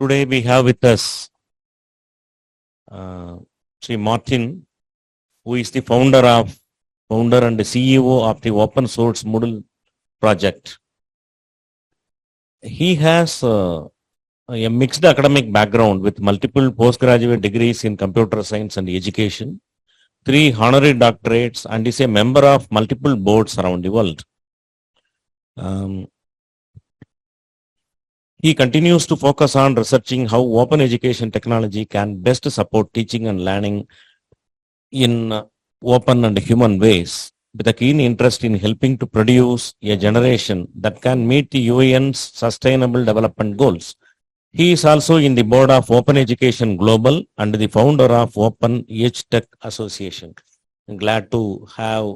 Today we have with us Sri Martin, who is the founder and the CEO of the open source Moodle project. He has a mixed academic background with multiple postgraduate degrees in computer science and education, 3 honorary doctorates, and is a member of multiple boards around the world. He continues to focus on researching how open education technology can best support teaching and learning in open and human ways, with a keen interest in helping to produce a generation that can meet the UN's Sustainable Development Goals. He is also in the board of Open Education Global and the founder of Open EdTech Association. I'm glad to have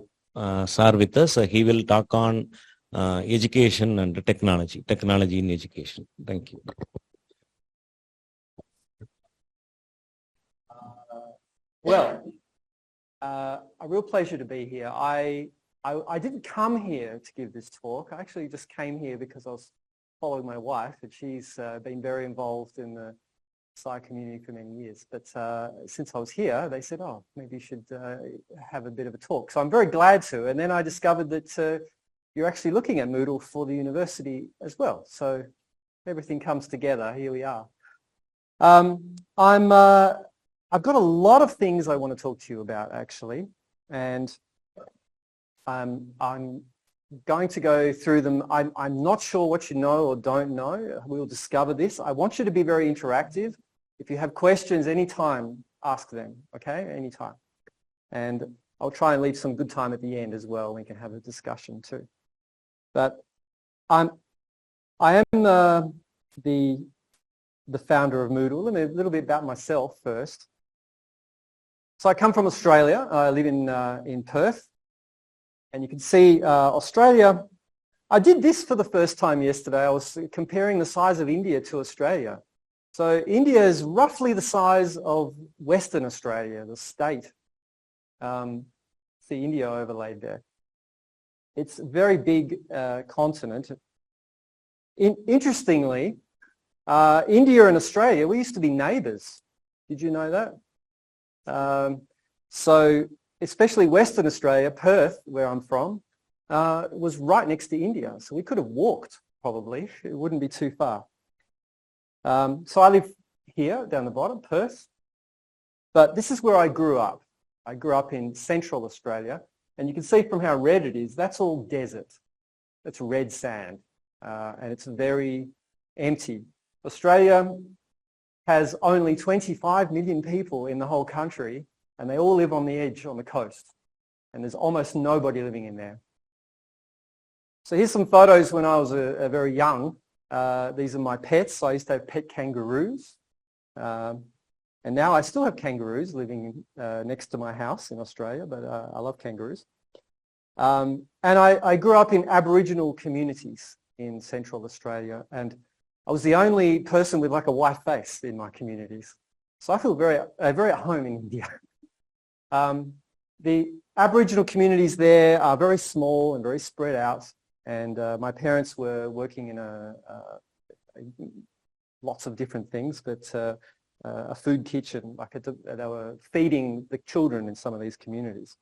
Sir with us. He will talk on education and technology in education. Thank you. A real pleasure to be here. I didn't come here to give this talk. I actually just came here because I was following my wife, and she's been very involved in the Sai community for many years. But since I was here, they said, oh, maybe you should have a bit of a talk. So I'm very glad to. And then I discovered that you're actually looking at Moodle for the university as well. So everything comes together. Here we are. I've got a lot of things I want to talk to you about, actually, and I'm going to go through them. I'm not sure what you know or don't know. We'll discover this. I want you to be very interactive. If you have questions anytime, ask them, okay, anytime. And I'll try and leave some good time at the end as well. We can have a discussion too. But I am the founder of Moodle. Let me a little bit about myself first. So I come from Australia. I live in Perth, and you can see Australia. I did this for the first time yesterday. I was comparing the size of India to Australia. So India is roughly the size of Western Australia, the state. See India overlaid there. It's a very big continent. Interestingly, India and Australia, we used to be neighbours. Did you know that? So especially Western Australia, Perth, where I'm from, was right next to India. So we could have walked, probably. It wouldn't be too far. So I live here, down the bottom, Perth. But this is where I grew up. I grew up in central Australia. And you can see from how red it is, that's all desert. That's red sand. And it's very empty. Australia has only 25 million people in the whole country, and they all live on the edge, on the coast. And there's almost nobody living in there. So here's some photos when I was very young. These are my pets. I used to have pet kangaroos. And now I still have kangaroos living next to my house in Australia, but I love kangaroos. And I grew up in Aboriginal communities in Central Australia, and I was the only person with like a white face in my communities. So I feel very at home in India. The Aboriginal communities there are very small and very spread out, and my parents were working in lots of different things, but a food kitchen, like they were feeding the children in some of these communities.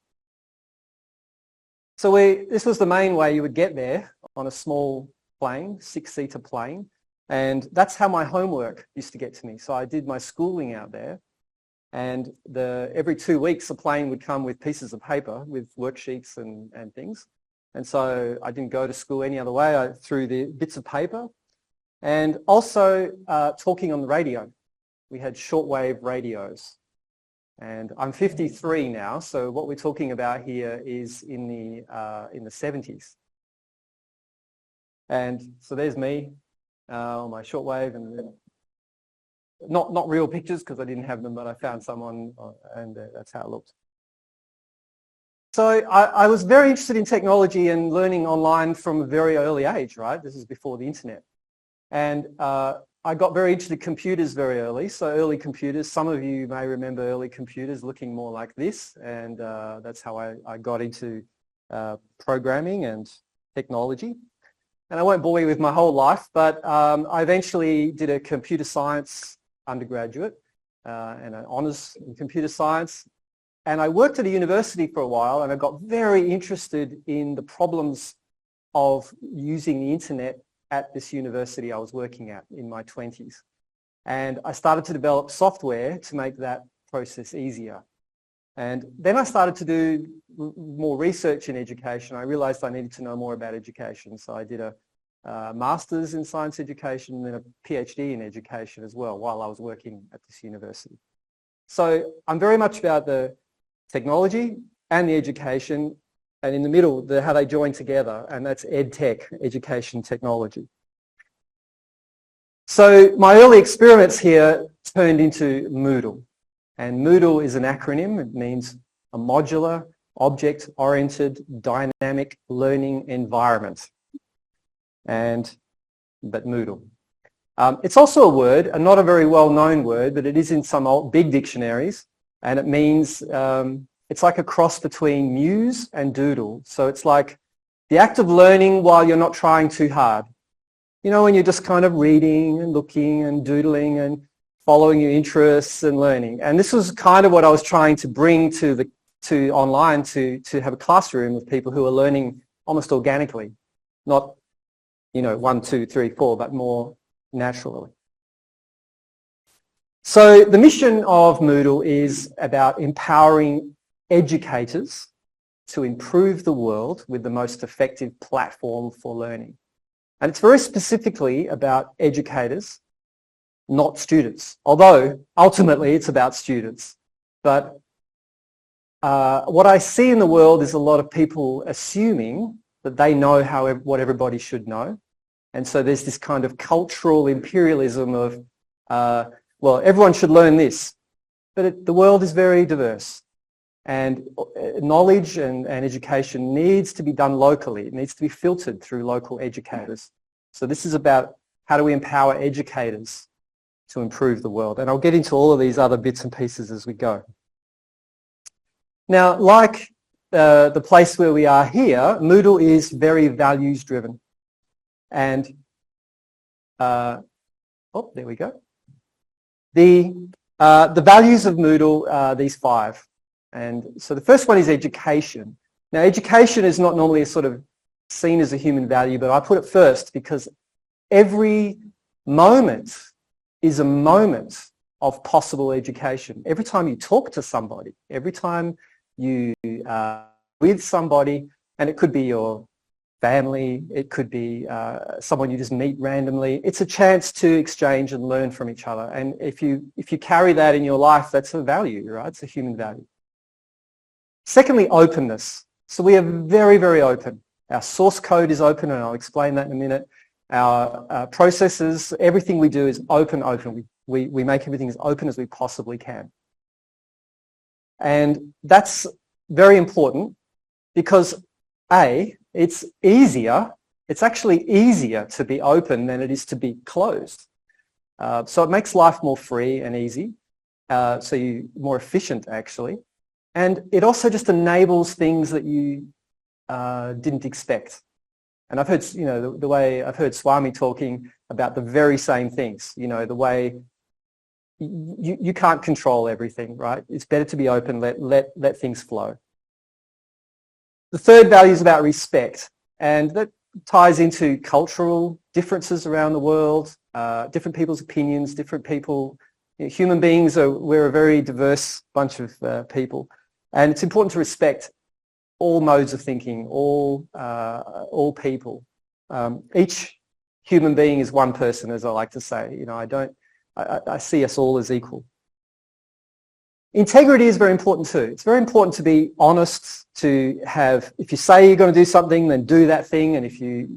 So this was the main way you would get there, on a small plane, 6-seater plane, and that's how my homework used to get to me. So I did my schooling out there, and every 2 weeks a plane would come with pieces of paper with worksheets and things. And so I didn't go to school any other way. I threw the bits of paper, and also talking on the radio. We had shortwave radios, and I'm 53 now. So what we're talking about here is in the 70s. And so there's me on my shortwave, and not real pictures because I didn't have them, but I found someone, and that's how it looked. So I was very interested in technology and learning online from a very early age, right? This is before the internet. And I got very interested in computers very early. So early computers, some of you may remember early computers looking more like this. And that's how I got into programming and technology. and I won't bore you with my whole life, but I eventually did a computer science undergraduate and an honours in computer science. And I worked at a university for a while, and I got very interested in the problems of using the internet at this university I was working at in my 20s. And I started to develop software to make that process easier. And then I started to do more research in education. I realized I needed to know more about education. So I did a master's in science education and then a PhD in education as well while I was working at this university. So I'm very much about the technology and the education, and in the middle, how they join together, and that's EdTech, education technology. So my early experiments here turned into Moodle. And Moodle is an acronym. It means a modular, object-oriented, dynamic learning environment. But Moodle. It's also a word, and not a very well-known word, but it is in some old big dictionaries, and it means, it's like a cross between muse and doodle. So it's like the act of learning while you're not trying too hard. You know, when you're just kind of reading and looking and doodling and following your interests and learning. And this was kind of what I was trying to bring to online to have a classroom of people who are learning almost organically, not, 1, 2, 3, 4, but more naturally. So the mission of Moodle is about empowering educators to improve the world with the most effective platform for learning. And it's very specifically about educators, not students, although ultimately it's about students. But what I see in the world is a lot of people assuming that they know what everybody should know. And so there's this kind of cultural imperialism of, well, everyone should learn this. But the world is very diverse. And knowledge and education needs to be done locally. It needs to be filtered through local educators. So this is about how do we empower educators to improve the world. And I'll get into all of these other bits and pieces as we go. Now, like the place where we are here, Moodle is very values driven. And, there we go. The values of Moodle are these 5. And so the first one is education. Now, education is not normally sort of seen as a human value, but I put it first because every moment is a moment of possible education. Every time you talk to somebody, every time you with somebody, and it could be your family, it could be someone you just meet randomly, it's a chance to exchange and learn from each other. And if you carry that in your life, that's a value, right? It's a human value. Secondly, openness. So we are very, very open. Our source code is open, and I'll explain that in a minute. Our processes, everything we do is open. We make everything as open as we possibly can. And that's very important because, it's actually easier to be open than it is to be closed. So it makes life more free and easy, so you're more efficient actually. And it also just enables things that you didn't expect. And I've heard, the way I've heard Swami talking about the very same things, the way you can't control everything, right? It's better to be open, let things flow. The third value is about respect, and that ties into cultural differences around the world, different people's opinions, different people. Human beings we're a very diverse bunch of people, and it's important to respect all modes of thinking, all people. Each human being is one person, as I like to say. I see us all as equal. Integrity is very important too. It's very important to be honest, if you say you're going to do something, then do that thing, and if you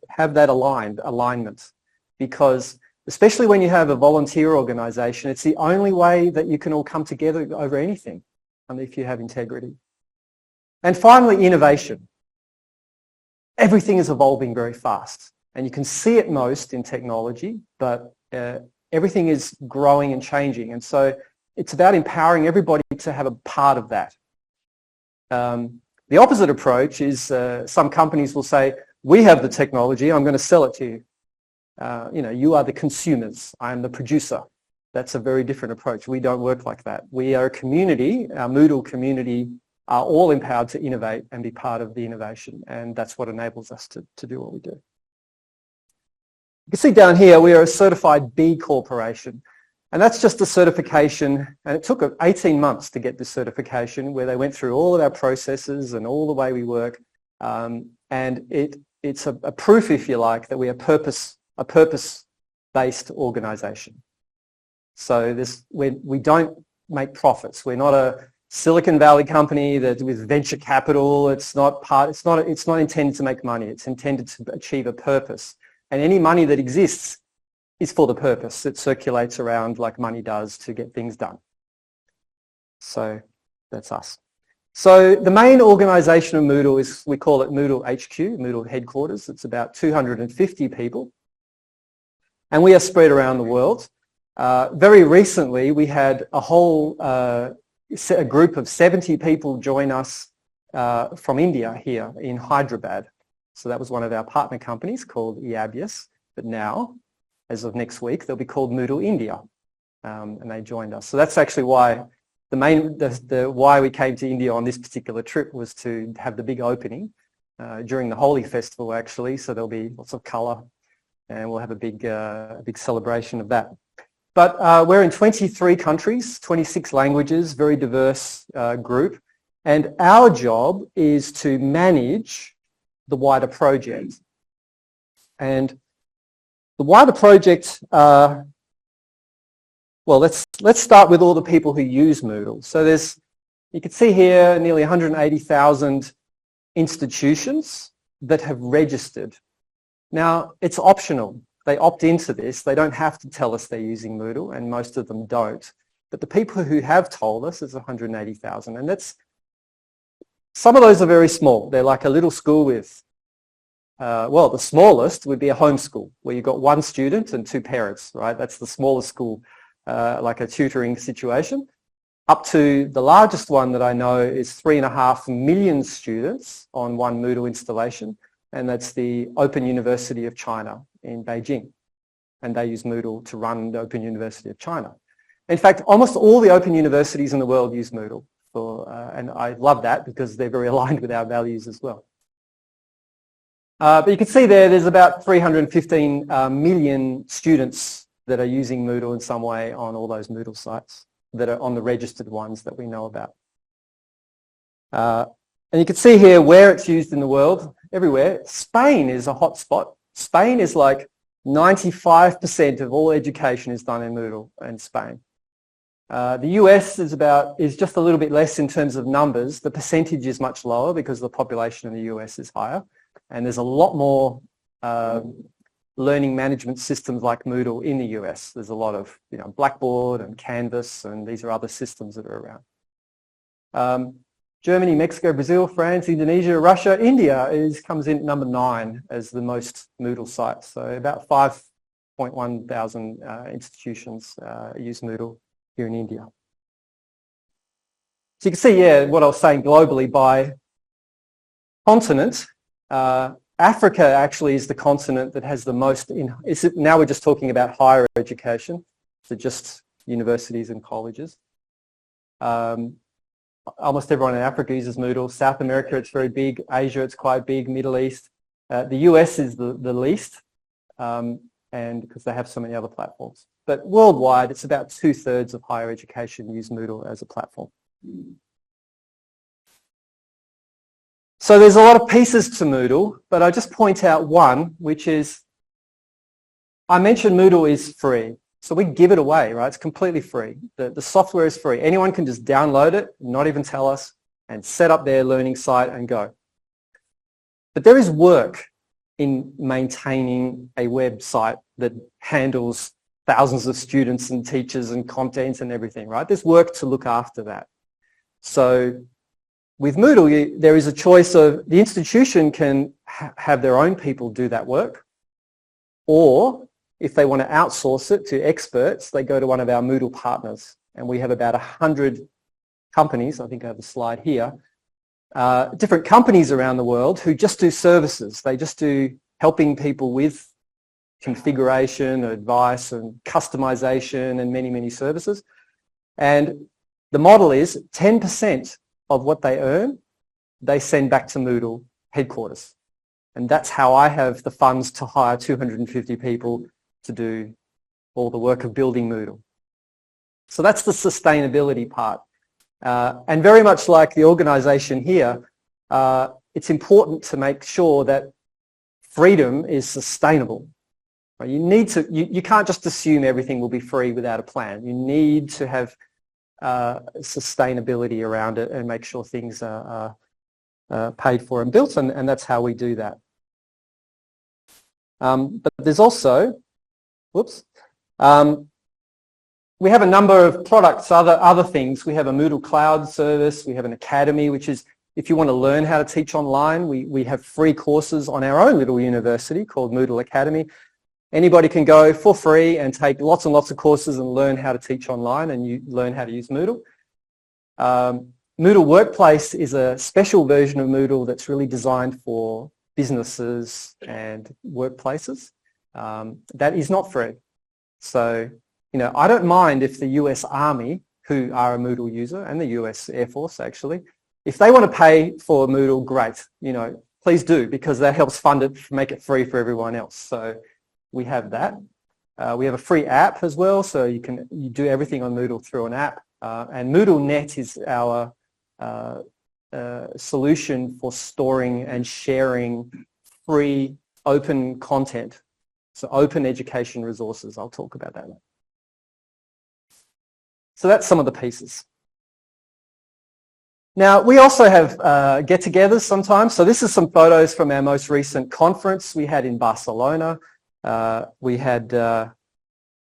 have that alignment, because especially when you have a volunteer organization, it's the only way that you can all come together over anything, if you have integrity. And finally, innovation. Everything is evolving very fast, and you can see it most in technology, but everything is growing and changing, and so it's about empowering everybody to have a part of that. The opposite approach is some companies will say, we have the technology, I'm going to sell it to you. You are the consumers, I'm the producer. That's a very different approach. We don't work like that. We are a community, our Moodle community are all empowered to innovate and be part of the innovation, and that's what enables us to do what we do. You can see down here we are a certified B Corporation, and that's just a certification, and it took 18 months to get this certification, where they went through all of our processes and all the way we work, and it's a proof, if you like, that we are a purpose-based organisation. So we don't make profits. We're not a Silicon Valley company that with venture capital. It's not intended to make money. It's intended to achieve a purpose. And any money that exists is for the purpose. It circulates around like money does to get things done. So that's us. So the main organisation of Moodle is, we call it Moodle HQ, Moodle headquarters. It's about 250 people. And we are spread around the world. Very recently, we had a group of 70 people join us from India here in Hyderabad. So that was one of our partner companies called EABIUS. But now, as of next week, they'll be called Moodle India. And they joined us. So that's actually why why we came to India on this particular trip, was to have the big opening during the Holi festival, actually. So there'll be lots of colour, and we'll have a big celebration of that. But we're in 23 countries, 26 languages, very diverse group. And our job is to manage the wider project. And the wider project, well, let's start with all the people who use Moodle. So you can see here nearly 180,000 institutions that have registered. Now, it's optional. They opt into this. They don't have to tell us they're using Moodle, and most of them don't. But the people who have told us is 180,000, and some of those are very small. They're like a little school with, the smallest would be a homeschool, where you've got one student and two parents, right? That's the smallest school, like a tutoring situation. Up to the largest one that I know is 3.5 million students on one Moodle installation, and that's the Open University of China in Beijing. And they use Moodle to run the Open University of China. In fact, almost all the open universities in the world use Moodle. And I love that because they're very aligned with our values as well. But you can see there's about 315 million students that are using Moodle in some way on all those Moodle sites that are on the registered ones that we know about. And you can see here where it's used in the world, everywhere. Spain is a hot spot. Spain is like 95% of all education is done in Moodle in Spain. The US is just a little bit less in terms of numbers. The percentage is much lower because the population in the US is higher. And there's a lot more learning management systems like Moodle in the US. There's a lot of Blackboard and Canvas, and these are other systems that are around. Germany, Mexico, Brazil, France, Indonesia, Russia, India comes in at number 9 as the most Moodle sites. So about 5.1 thousand institutions use Moodle here in India. So you can see, what I was saying globally by continent. Africa actually is the continent that has the most, now we're just talking about higher education, so just universities and colleges. Almost everyone in Africa uses Moodle. South America, it's very big. Asia, it's quite big. Middle East. The US is the least, and because they have so many other platforms. But worldwide, it's about 2/3 of higher education use Moodle as a platform. So there's a lot of pieces to Moodle, but I'll just point out one, which is, I mentioned Moodle is free. So we give it away, right? It's completely free. The software is free. Anyone can just download it, not even tell us, and set up their learning site and go. But there is work in maintaining a website that handles thousands of students and teachers and content and everything, right? There's work to look after that. So with Moodle, there is a choice of the institution can have their own people do that work, or if they want to outsource it to experts, they go to one of our Moodle partners. And we have about 100 companies, I think I have a slide here, different companies around the world who just do services. They just do helping people with configuration, advice and customization and many, many services. And the model is 10% of what they earn, they send back to Moodle headquarters. And that's how I have the funds to hire 250 people to do all the work of building Moodle. So that's the sustainability part. And very much like the organization here, it's important to make sure that freedom is sustainable. Right? You can't just assume everything will be free without a plan. You need to have sustainability around it and make sure things are paid for and built, and that's how we do that. But there's also, we have a number of products, other things. We have a Moodle cloud service. We have an academy, which is if you want to learn how to teach online, we have free courses on our own little university called Moodle Academy. Anybody can go for free and take lots and lots of courses and learn how to teach online, and you learn how to use Moodle. Moodle Workplace is a special version of Moodle that's really designed for businesses and workplaces. That is not free. So, I don't mind if the US Army, who are a Moodle user, and the US Air Force actually, if they want to pay for Moodle, great. Please do, because that helps fund it, make it free for everyone else. So we have that. We have a free app as well, so you do everything on Moodle through an app. And MoodleNet is our solution for storing and sharing free open content. So open education resources. I'll talk about that. So that's some of the pieces. Now, we also have get-togethers sometimes. So this is some photos from our most recent conference we had in Barcelona. We had,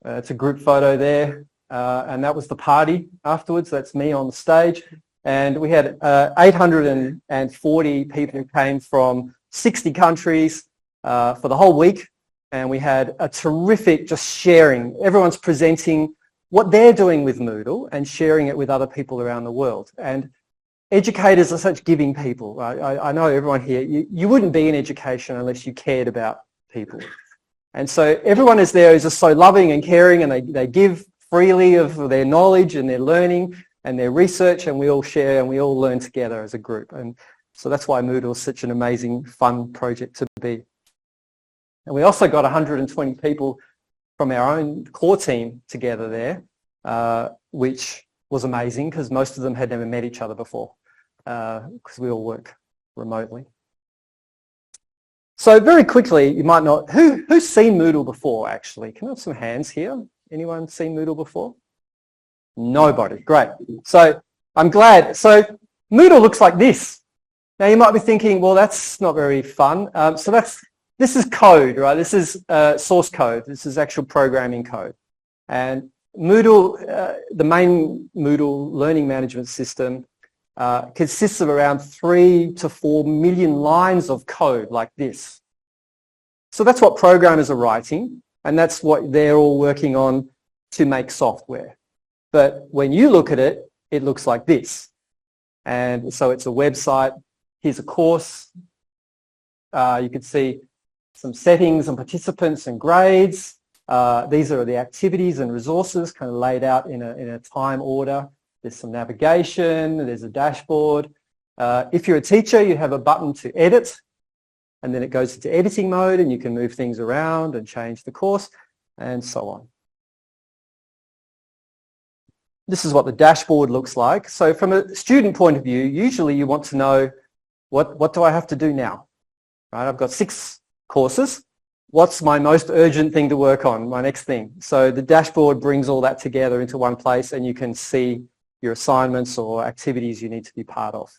it's a group photo there, and that was the party afterwards. That's me on the stage. And we had 840 people who came from 60 countries for the whole week. And we had a terrific just sharing. Everyone's presenting what they're doing with Moodle and sharing it with other people around the world. And educators are such giving people. I know everyone here, you wouldn't be in education unless you cared about people. And so everyone is there who's just so loving and caring, and they give freely of their knowledge and their learning and their research, and we all share and we all learn together as a group. And so that's why Moodle is such an amazing, fun project to be. And we also got 120 people from our own core team together there, which was amazing because most of them had never met each other before because we all work remotely. So very quickly, you might not, who's seen Moodle before actually? Can I have some hands here? Anyone seen Moodle before? Nobody, great. So I'm glad. So Moodle looks like this. Now you might be thinking, well, that's not very fun. This is code, right? This is source code. This is actual programming code. And Moodle, the main Moodle learning management system consists of around 3 to 4 million lines of code like this. So that's what programmers are writing, and that's what they're all working on to make software. But when you look at it, it looks like this. And so it's a website. Here's a course. You can see some settings and participants and grades. These are the activities and resources kind of laid out in a time order. There's some navigation, there's a dashboard. If you're a teacher, you have a button to edit, and then it goes into editing mode and you can move things around and change the course and so on. This is what the dashboard looks like. So from a student point of view, usually you want to know what do I have to do now? Right? I've got 6 courses. What's my most urgent thing to work on, my next thing? So the dashboard brings all that together into one place, and you can see your assignments or activities you need to be part of.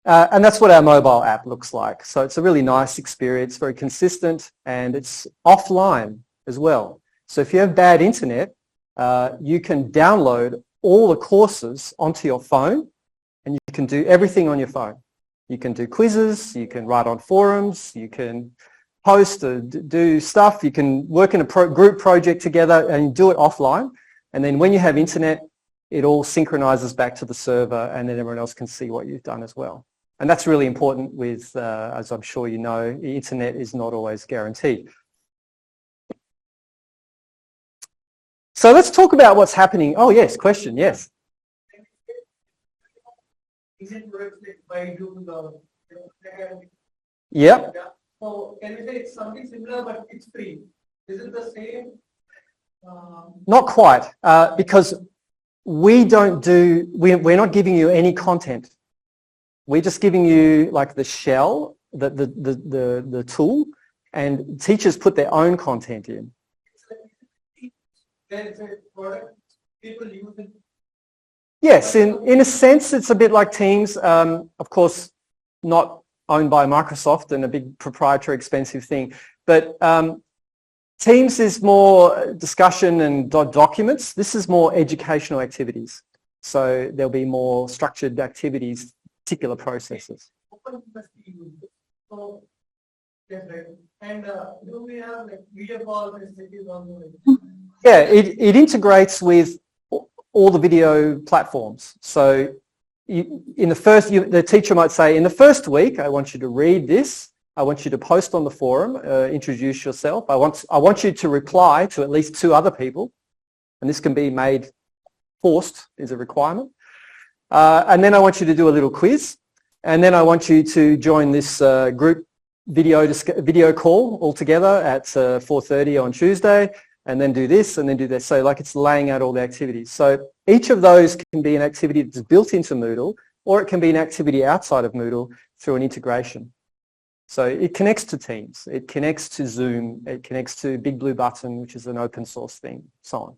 And that's what our mobile app looks like. So it's a really nice experience, very consistent, and it's offline as well. So if you have bad internet, you can download all the courses onto your phone, and you can do everything on your phone. You can do quizzes, you can write on forums, you can post or do stuff, you can work in a group project together and do it offline. And then when you have internet, it all synchronizes back to the server, and then everyone else can see what you've done as well. And that's really important with, as I'm sure you know, the internet is not always guaranteed. So let's talk about what's happening. Oh yes, question, yes. Is it works by doing the Yep. So can we say it's something similar but it's free? Is it the same? Not quite, because we're not giving you any content. We're just giving you like the shell, the tool, and teachers put their own content in. There is a product people use it. Yes, in a sense, it's a bit like Teams. Of course, not owned by Microsoft and a big proprietary expensive thing. But Teams is more discussion and documents. This is more educational activities. So there'll be more structured activities, particular processes. Open must be used. So, yes, right. And do we have like video calls and cities on the Yeah, it integrates with all the video platforms. So the teacher might say, in the first week, I want you to read this. I want you to post on the forum, introduce yourself. I want you to reply to at least 2 other people. And this can be made forced, is a requirement. And then I want you to do a little quiz. And then I want you to join this group video call all together at 4:30 on Tuesday. And then do this, and then do this. So like it's laying out all the activities. So each of those can be an activity that's built into Moodle, or it can be an activity outside of Moodle through an integration. So it connects to Teams, it connects to Zoom, it connects to Big Blue Button, which is an open source thing, so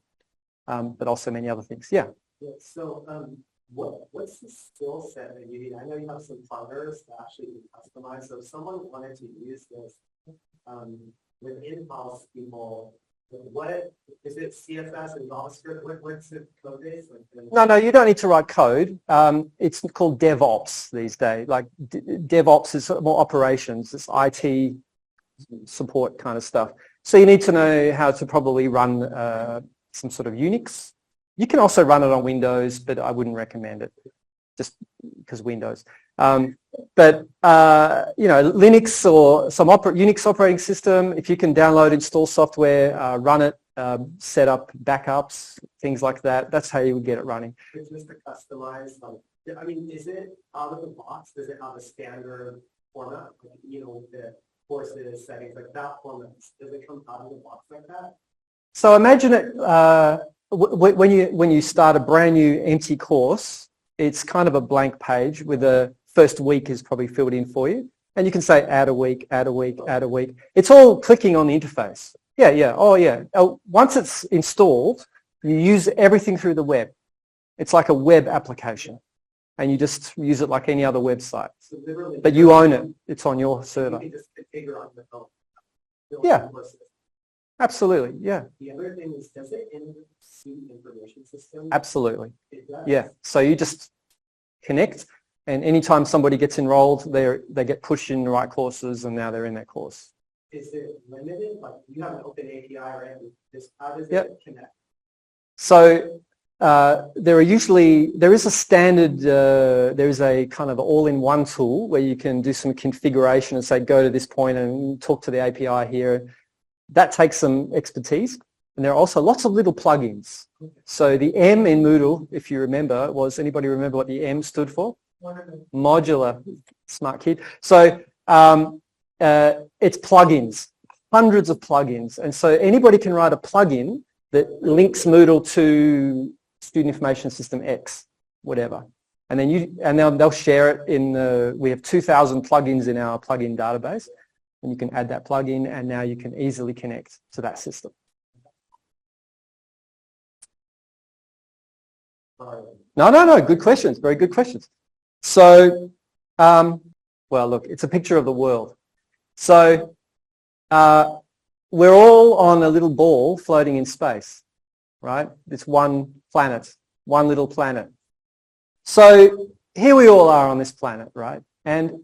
on. But also many other things. Yeah. Yeah, so what's the skill set that you need? I know you have some pluggers that actually can customize. So if someone wanted to use this with in-house people, what is it? CSS and JavaScript? What's the code base? No, you don't need to write code. It's called DevOps these days. Like DevOps is more operations. It's IT support kind of stuff. So you need to know how to probably run some sort of Unix. You can also run it on Windows, but I wouldn't recommend it just because Windows. But Linux or some Unix operating system, if you can download, install software, run it, set up backups, things like that, that's how you would get it running. It's just a customized, I mean, is it out of the box? Does it have a standard format? Like, the courses, settings, like that format, does it come out of the box like that? So imagine it, when you start a brand new empty course, it's kind of a blank page with the first week is probably filled in for you. And you can say add a week, add a week, add a week. It's all clicking on the interface. Yeah. Oh, yeah. Once it's installed, you use everything through the web. It's like a web application. And you just use it like any other website. So but you own it. It's on your server. You can just configure on the phone. Yeah. Absolutely. Yeah. The other thing is, does it suit information system? Absolutely. It does. Yeah. So you just connect, and anytime somebody gets enrolled, they get pushed in the right courses, and now they're in that course. Is it limited? Like you have an open API, right? How does Yep. it connect? So there is a standard, there is a kind of all-in-one tool where you can do some configuration and say, go to this point and talk to the API here. That takes some expertise. And there are also lots of little plugins. So the M in Moodle, if you remember, anybody remember what the M stood for? Modular. Smart kid. So it's plugins, hundreds of plugins. And so anybody can write a plugin that links Moodle to Student Information System X, whatever. And then they'll share it we have 2,000 plugins in our plugin database. And you can add that plugin, and now you can easily connect to that system. No. Good questions. Very good questions. So, well, look, it's a picture of the world. So, we're all on a little ball floating in space, right? It's one planet, one little planet. So here we all are on this planet, right? And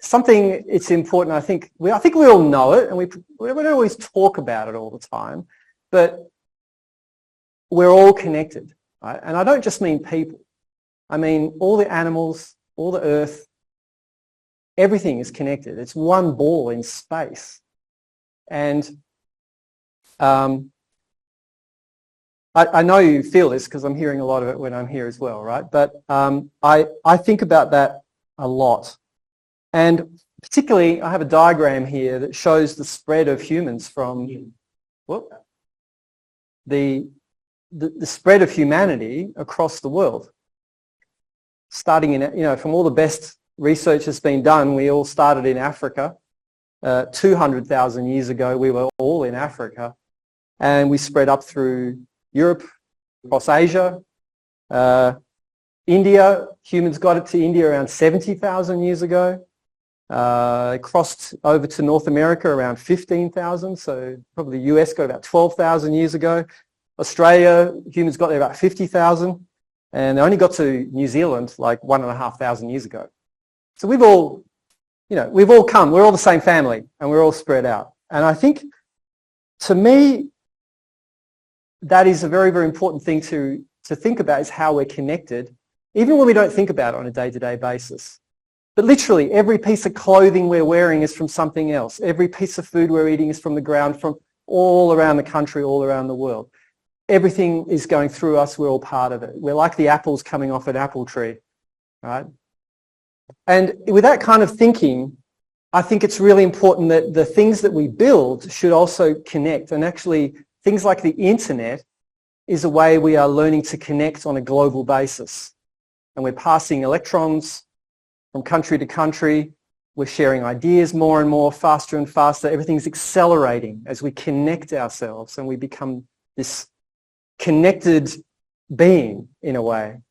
something it's important, I think we all know it, and we don't always talk about it all the time, but we're all connected, right? And I don't just mean people. I mean all the animals, all the earth, everything is connected. It's one ball in space. And I know you feel this because I'm hearing a lot of it when I'm here as well, right? But I think about that a lot. And particularly, I have a diagram here that shows the spread of humans from, well, the spread of humanity across the world. Starting in, from all the best research that's been done, we all started in Africa. 200,000 years ago, we were all in Africa. And we spread up through Europe, across Asia, India. Humans got it to India around 70,000 years ago. It crossed over to North America around 15,000, so probably the US got about 12,000 years ago. Australia, humans got there about 50,000, and they only got to New Zealand like 1,500 years ago. So we've all come, we're all the same family, and we're all spread out. And I think, to me, that is a very, very important thing to think about, is how we're connected, even when we don't think about it on a day-to-day basis. But literally, every piece of clothing we're wearing is from something else. Every piece of food we're eating is from the ground, from all around the country, all around the world. Everything is going through us. We're all part of it. We're like the apples coming off an apple tree, right? And with that kind of thinking, I think it's really important that the things that we build should also connect. And actually, things like the internet is a way we are learning to connect on a global basis. And we're passing electrons from country to country. We're sharing ideas more and more, faster and faster. Everything's accelerating as we connect ourselves, and we become this connected being in a way.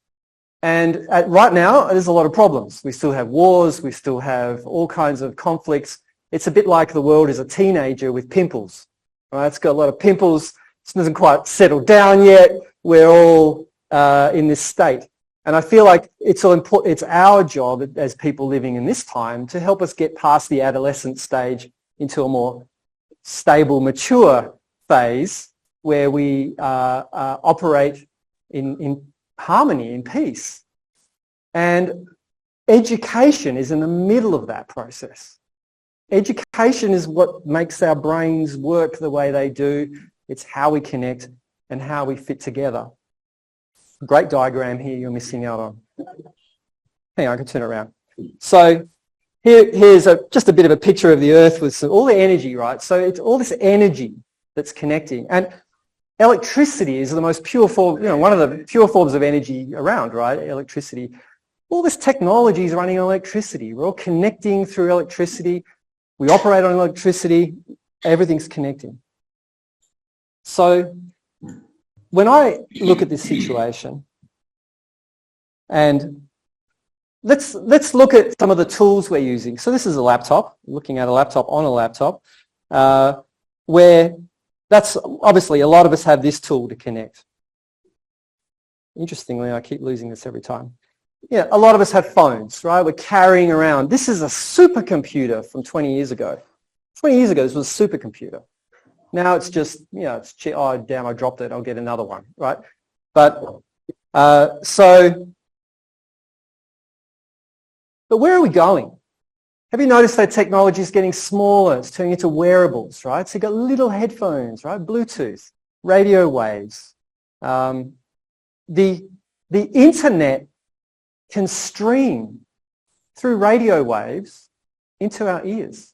And right now, there's a lot of problems. We still have wars. We still have all kinds of conflicts. It's a bit like the world is a teenager with pimples. Right? It's got a lot of pimples. It hasn't quite settled down yet. We're all in this state. And I feel like it's our job as people living in this time to help us get past the adolescent stage into a more stable, mature phase where we operate in harmony, in peace. And education is in the middle of that process. Education is what makes our brains work the way they do. It's how we connect and how we fit together. Great diagram here you're missing out on. Hang on, I can turn it around. So here's just a bit of a picture of the Earth with all the energy, right? So it's all this energy that's connecting. And electricity is the most pure form, one of the pure forms of energy around, right? Electricity. All this technology is running on electricity. We're all connecting through electricity. We operate on electricity. Everything's connecting. So when I look at this situation, and let's look at some of the tools we're using. So this is a laptop, looking at a laptop on a laptop, where that's obviously a lot of us have this tool to connect. Interestingly, I keep losing this every time. Yeah, a lot of us have phones, right? We're carrying around. This is a supercomputer from 20 years ago. 20 years ago, this was a supercomputer. Now it's just, oh, damn, I dropped it. I'll get another one, right? But where are we going? Have you noticed that technology is getting smaller? It's turning into wearables, right? So you've got little headphones, right? Bluetooth, radio waves. The internet can stream through radio waves into our ears.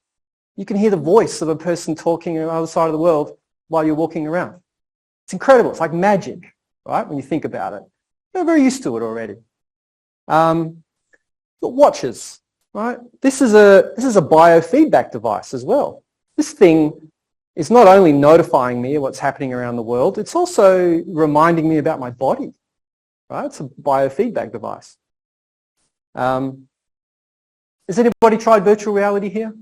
You can hear the voice of a person talking on the other side of the world while you're walking around. It's incredible. It's like magic, right, when you think about it. We're very used to it already. But watches, right? This is a biofeedback device as well. This thing is not only notifying me of what's happening around the world, it's also reminding me about my body, right? It's a biofeedback device. Has anybody tried virtual reality here? A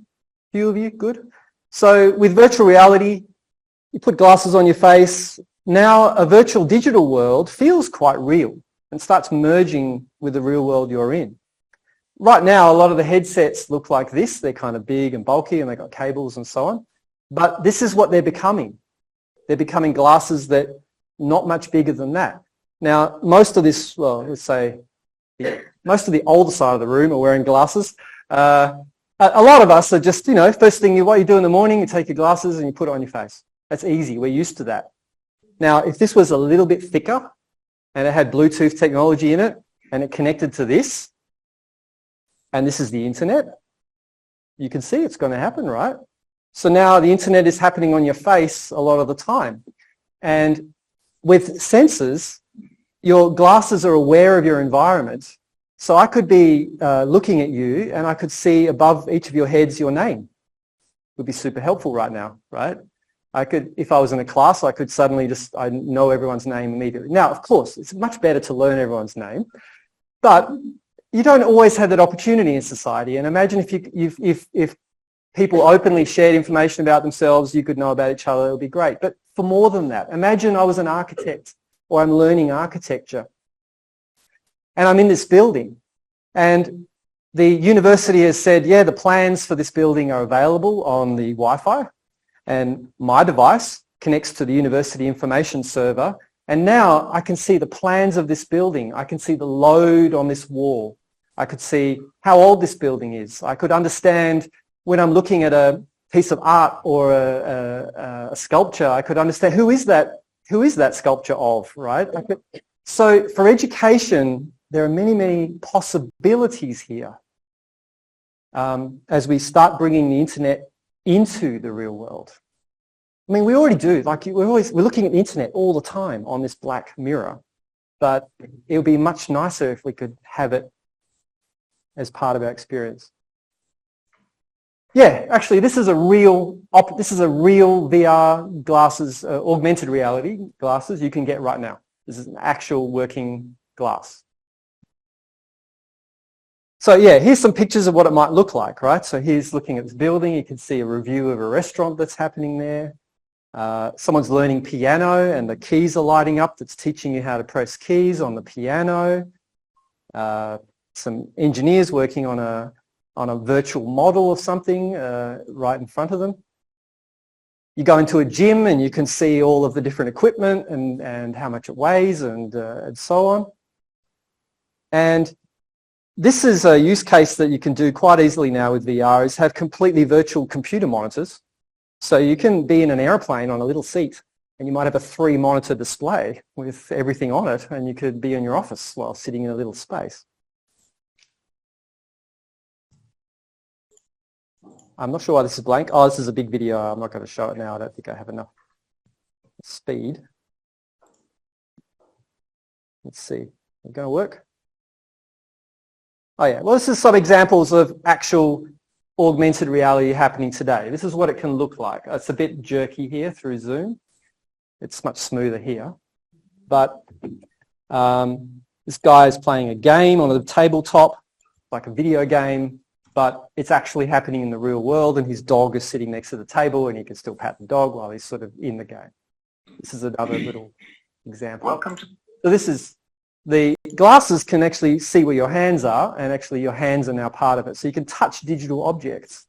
few of you? Good. So with virtual reality, you put glasses on your face. Now a virtual digital world feels quite real and starts merging with the real world you're in. Right now, a lot of the headsets look like this. They're kind of big and bulky and they've got cables and so on. But this is what they're becoming. They're becoming glasses that not much bigger than that. Now, most of this, well, let's say, most of the older side of the room are wearing glasses. A lot of us are just, you know, first thing what you do in the morning, you take your glasses and you put it on your face. That's easy. We're used to that. Now, if this was a little bit thicker and it had Bluetooth technology in it and it connected to this, and this is the internet, you can see it's going to happen, right? So now the internet is happening on your face a lot of the time. And with sensors, your glasses are aware of your environment. So I could be looking at you and I could see above each of your heads your name. Would be super helpful right now, right? I could, if I was in a class, I could suddenly just, I know everyone's name immediately. Now, of course, it's much better to learn everyone's name, but you don't always have that opportunity in society. And imagine if people openly shared information about themselves, you could know about each other, it would be great. But for more than that, imagine I was an architect or I'm learning architecture and I'm in this building and the university has said, yeah, the plans for this building are available on the Wi-Fi and my device connects to the university information server and now I can see the plans of this building. I can see the load on this wall. I could see how old this building is. I could understand when I'm looking at a piece of art or a sculpture, I could understand who is that sculpture of, right? So for education, there are many, many possibilities here as we start bringing the internet into the real world. I mean, we already do. Like we're looking at the internet all the time on this black mirror, but it would be much nicer if we could have it as part of our experience. Yeah, actually, this is a real VR glasses, augmented reality glasses you can get right now. This is an actual working glass. So yeah, here's some pictures of what it might look like, right? So here's looking at this building. You can see a review of a restaurant that's happening there. Someone's learning piano and the keys are lighting up that's teaching you how to press keys on the piano. Some engineers working on a virtual model of something right in front of them. You go into a gym and you can see all of the different equipment and how much it weighs and so on. And this is a use case that you can do quite easily now with VR, is have completely virtual computer monitors. So you can be in an airplane on a little seat and you might have a 3-monitor display with everything on it and you could be in your office while sitting in a little space. I'm not sure why this is blank. Oh, this is a big video. I'm not going to show it now. I don't think I have enough speed. Let's see. Is it going to work? Oh yeah. Well, this is some examples of actual augmented reality happening today. This is what it can look like. It's a bit jerky here through Zoom. It's much smoother here. But this guy is playing a game on a tabletop, like a video game. But it's actually happening in the real world and his dog is sitting next to the table and he can still pat the dog while he's sort of in the game. This is another little example. So this is, the glasses can actually see where your hands are and actually your hands are now part of it. So you can touch digital objects.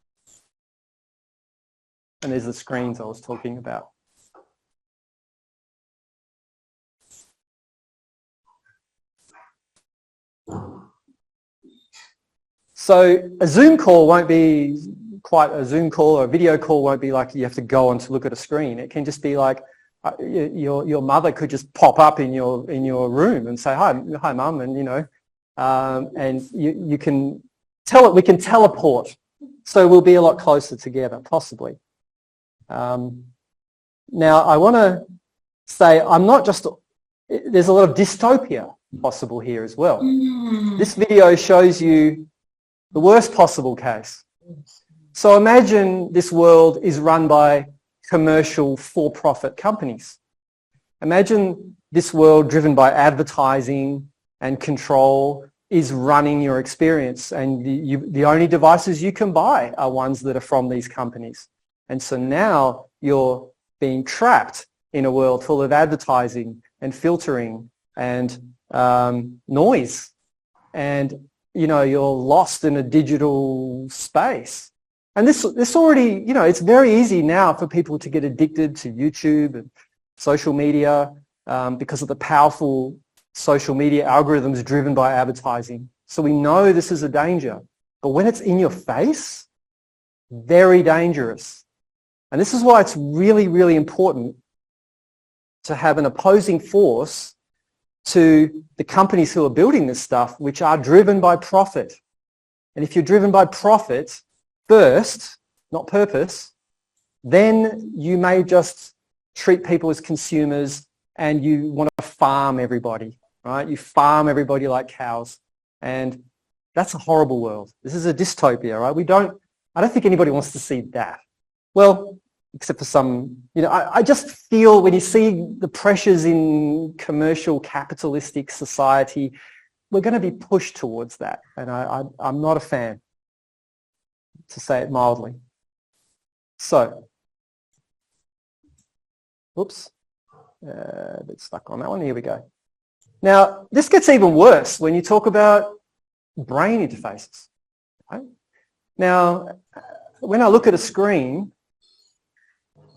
And there's the screens I was talking about. So a Zoom call won't be quite a Zoom call, or a video call won't be like you have to go on to look at a screen. It can just be like your mother could just pop up in your room and say, hi mum, and you know, and you can tell it, we can teleport. So we'll be a lot closer together, possibly. Now I want to say I'm not just, there's a lot of dystopia possible here as well. This video shows you the worst possible case. So imagine this world is run by commercial for-profit companies. Imagine this world driven by advertising and control is running your experience, and the only devices you can buy are ones that are from these companies. And so now you're being trapped in a world full of advertising and filtering and noise, and you know, you're lost in a digital space. And this already, you know, it's very easy now for people to get addicted to YouTube and social media. because of the powerful social media algorithms driven by advertising. So we know this is a danger. But when it's in your face, very dangerous. And this is why it's really, really important to have an opposing force to the companies who are building this stuff, which are driven by profit. And if you're driven by profit first, not purpose, then you may just treat people as consumers and you want to farm everybody, right? You farm everybody like cows. And that's a horrible world. This is a dystopia, right? I don't think anybody wants to see that. Well, except for some, I just feel when you see the pressures in commercial capitalistic society, we're going to be pushed towards that. And I'm not a fan, to say it mildly. So, oops, a bit stuck on that one. Here we go. Now, this gets even worse when you talk about brain interfaces. Right? Now, when I look at a screen,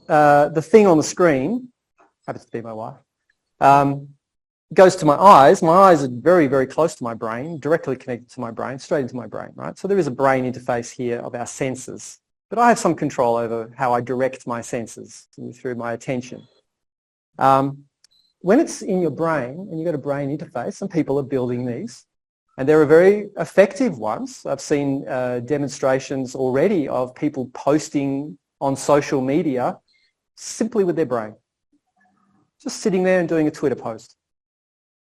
the thing on the screen, happens to be my wife, goes to my eyes. My eyes are very, very close to my brain, directly connected to my brain, straight into my brain, right? So there is a brain interface here of our senses. But I have some control over how I direct my senses through my attention. When it's in your brain and you've got a brain interface, and people are building these, and there are very effective ones. I've seen demonstrations already of people posting on social media simply with their brain. Just sitting there and doing a Twitter post.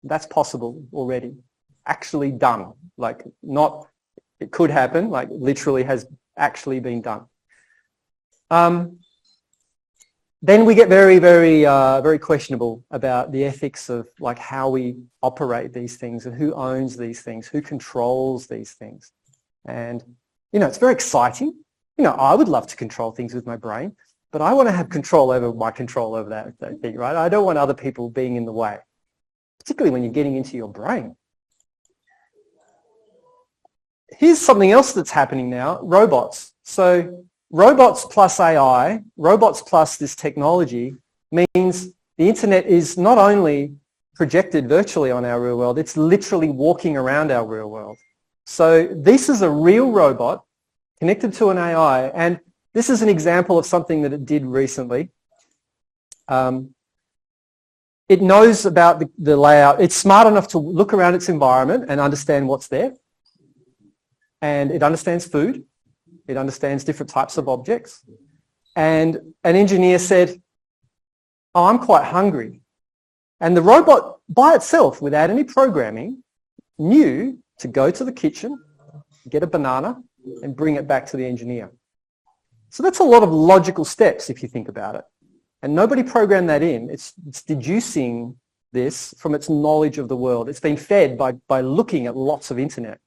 That's possible already. Actually done. Like not, it could happen, like literally has actually been done. Then we get very, very, very questionable about the ethics of like how we operate these things and who owns these things, who controls these things. And, it's very exciting. I would love to control things with my brain, but I want to have control over that thing, right? I don't want other people being in the way, particularly when you're getting into your brain. Here's something else that's happening now, robots. So robots plus AI, robots plus this technology means the internet is not only projected virtually on our real world, it's literally walking around our real world. So this is a real robot connected to an AI, and this is an example of something that it did recently. It knows about the layout. It's smart enough to look around its environment and understand what's there. And it understands food. It understands different types of objects. And an engineer said, oh, I'm quite hungry. And the robot by itself, without any programming, knew to go to the kitchen, get a banana, and bring it back to the engineer. So that's a lot of logical steps if you think about it. And nobody programmed that in. It's deducing this from its knowledge of the world. It's been fed by looking at lots of internet.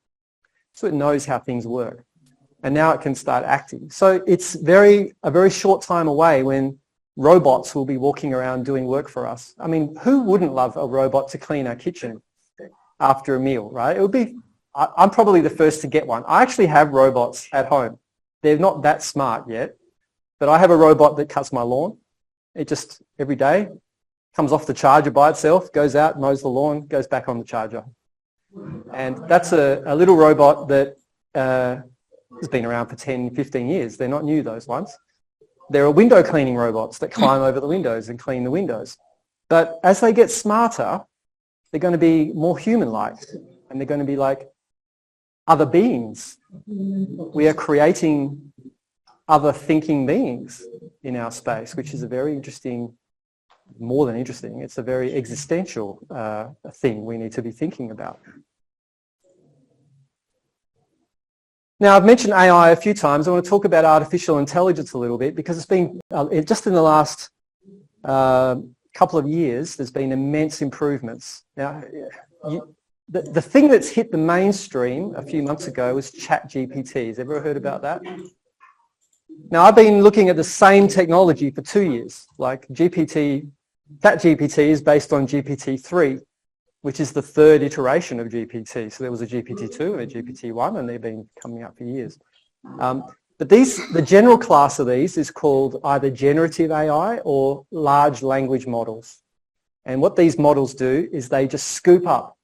So it knows how things work. And now it can start acting. So it's a very short time away when robots will be walking around doing work for us. I mean, who wouldn't love a robot to clean our kitchen after a meal, right? It would be, I'm probably the first to get one. I actually have robots at home. They're not that smart yet, but I have a robot that cuts my lawn. It just, every day, comes off the charger by itself, goes out, mows the lawn, goes back on the charger. And that's a little robot that has been around for 10, 15 years. They're not new, those ones. There are window cleaning robots that climb over the windows and clean the windows. But as they get smarter, they're going to be more human-like, and they're going to be like other beings. We are creating other thinking beings in our space, which is a very interesting, more than interesting, it's a very existential thing we need to be thinking about. Now, I've mentioned AI a few times. I want to talk about artificial intelligence a little bit because it's been, just in the last couple of years, there's been immense improvements. Now, the thing that's hit the mainstream a few months ago was ChatGPT. Has ever heard about that? Now, I've been looking at the same technology for 2 years. Like ChatGPT is based on GPT-3, which is the third iteration of GPT. So there was a GPT-2 and a GPT-1, and they've been coming out for years. But the general class of these is called either generative AI or large language models. And what these models do is they just scoop up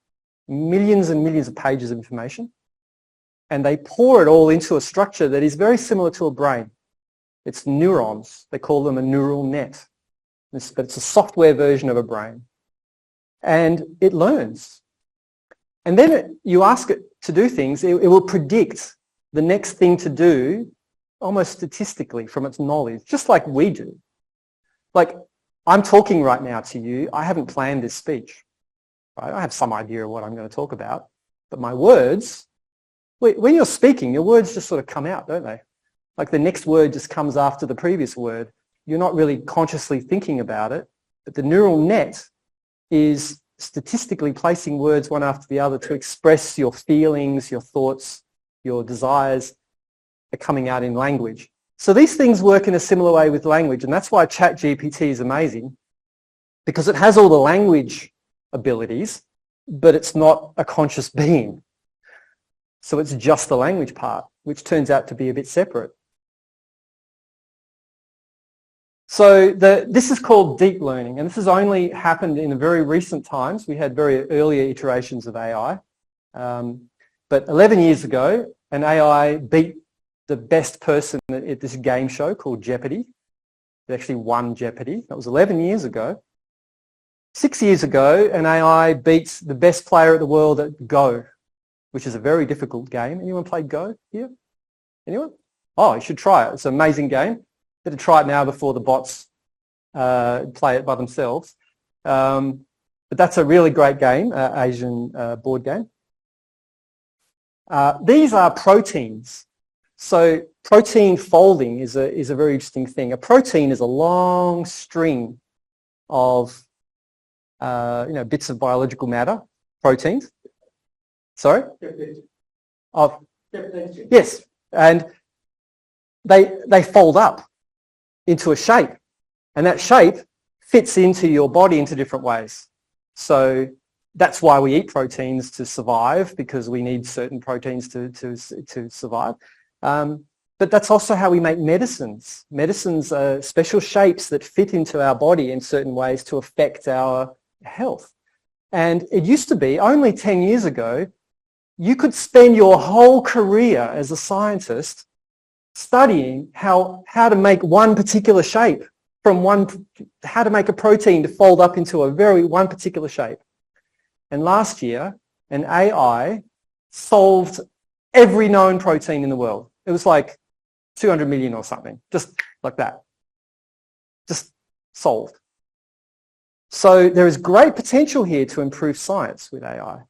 millions and millions of pages of information and they pour it all into a structure that is very similar to a brain. It's neurons. They call them a neural net. But it's a software version of a brain. And it learns. And then you ask it to do things, it will predict the next thing to do almost statistically from its knowledge, just like we do. Like, I'm talking right now to you. I haven't planned this speech. Right? I have some idea of what I'm going to talk about. But my words, when you're speaking, your words just sort of come out, don't they? Like the next word just comes after the previous word. You're not really consciously thinking about it. But the neural net is statistically placing words one after the other to express your feelings, your thoughts, your desires are coming out in language. So these things work in a similar way with language, and that's why ChatGPT is amazing, because it has all the language abilities, but it's not a conscious being. So it's just the language part, which turns out to be a bit separate. So this is called deep learning, and this has only happened in very recent times. We had very earlier iterations of AI. But 11 years ago, an AI beat the best person at this game show called Jeopardy. It actually won Jeopardy. That was 11 years ago. 6 years ago, an AI beats the best player at the world at Go, which is a very difficult game. Anyone play Go here? Anyone? Oh, you should try it. It's an amazing game. Better try it now before the bots play it by themselves. But that's a really great game, Asian board game. These are proteins. So protein folding is a very interesting thing. A protein is a long string of bits of biological matter, proteins. Sorry? Of yes, and they fold up into a shape, and that shape fits into your body into different ways. So that's why we eat proteins to survive, because we need certain proteins to survive. But that's also how we make medicines. Medicines are special shapes that fit into our body in certain ways to affect our health. And it used to be, only 10 years ago, you could spend your whole career as a scientist studying how to make one particular shape how to make a protein to fold up into one particular shape. And last year, an AI solved every known protein in the world. It was like 200 million or something, just like that. Just solved. So there is great potential here to improve science with AI.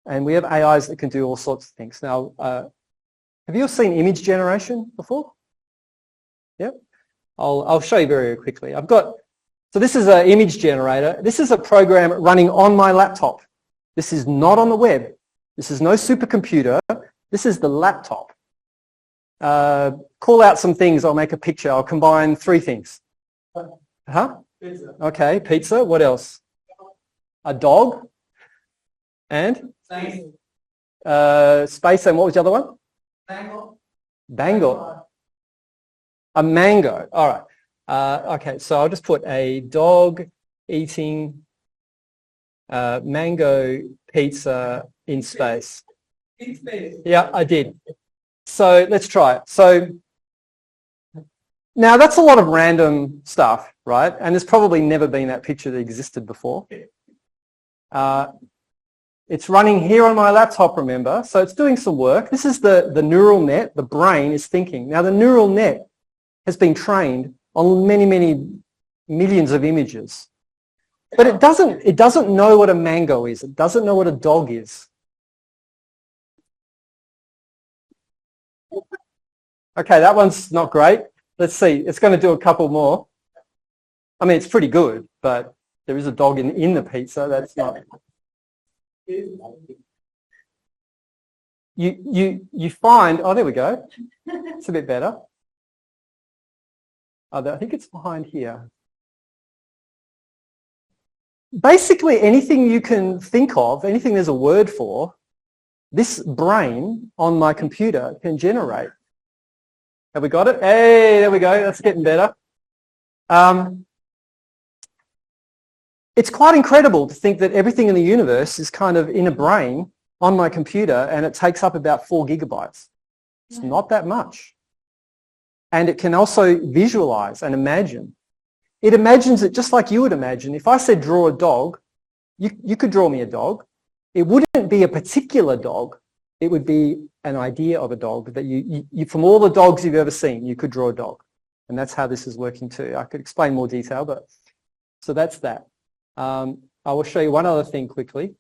And we have AIs that can do all sorts of things. Now, have you all seen image generation before? Yep. I'll show you very quickly. So this is an image generator. This is a program running on my laptop. This is not on the web. This is no supercomputer. This is the laptop. Call out some things. I'll make a picture. I'll combine three things. Huh? Pizza. Okay, pizza. What else? A dog. And? Space. Space, and what was the other one? Mango. Bango. A mango. All right. Okay, so I'll just put a dog eating mango pizza in space. In space. Yeah, I did. So let's try it. So now that's a lot of random stuff, right? And there's probably never been that picture that existed before. It's running here on my laptop, remember? So it's doing some work. This is the neural net. The brain is thinking. Now the neural net has been trained on many, many millions of images. But it doesn't know what a mango is. It doesn't know what a dog is. Okay, that one's not great. Let's see. It's going to do a couple more. I mean, it's pretty good, but there is a dog in the pizza. That's not... You find... Oh, there we go. It's a bit better. I think it's behind here. Basically, anything you can think of, anything there's a word for, this brain on my computer can generate. Have we got it? Hey, there we go. That's getting better. it's quite incredible to think that everything in the universe is kind of in a brain on my computer, and it takes up about 4 gigabytes. It's not that much. And it can also visualize and imagine. It imagines it just like you would imagine. If I said draw a dog, you could draw me a dog. It wouldn't be a particular dog. It would be an idea of a dog that you from all the dogs you've ever seen, you could draw a dog. And that's how this is working too. I could explain more detail, but so that's that. I will show you one other thing quickly.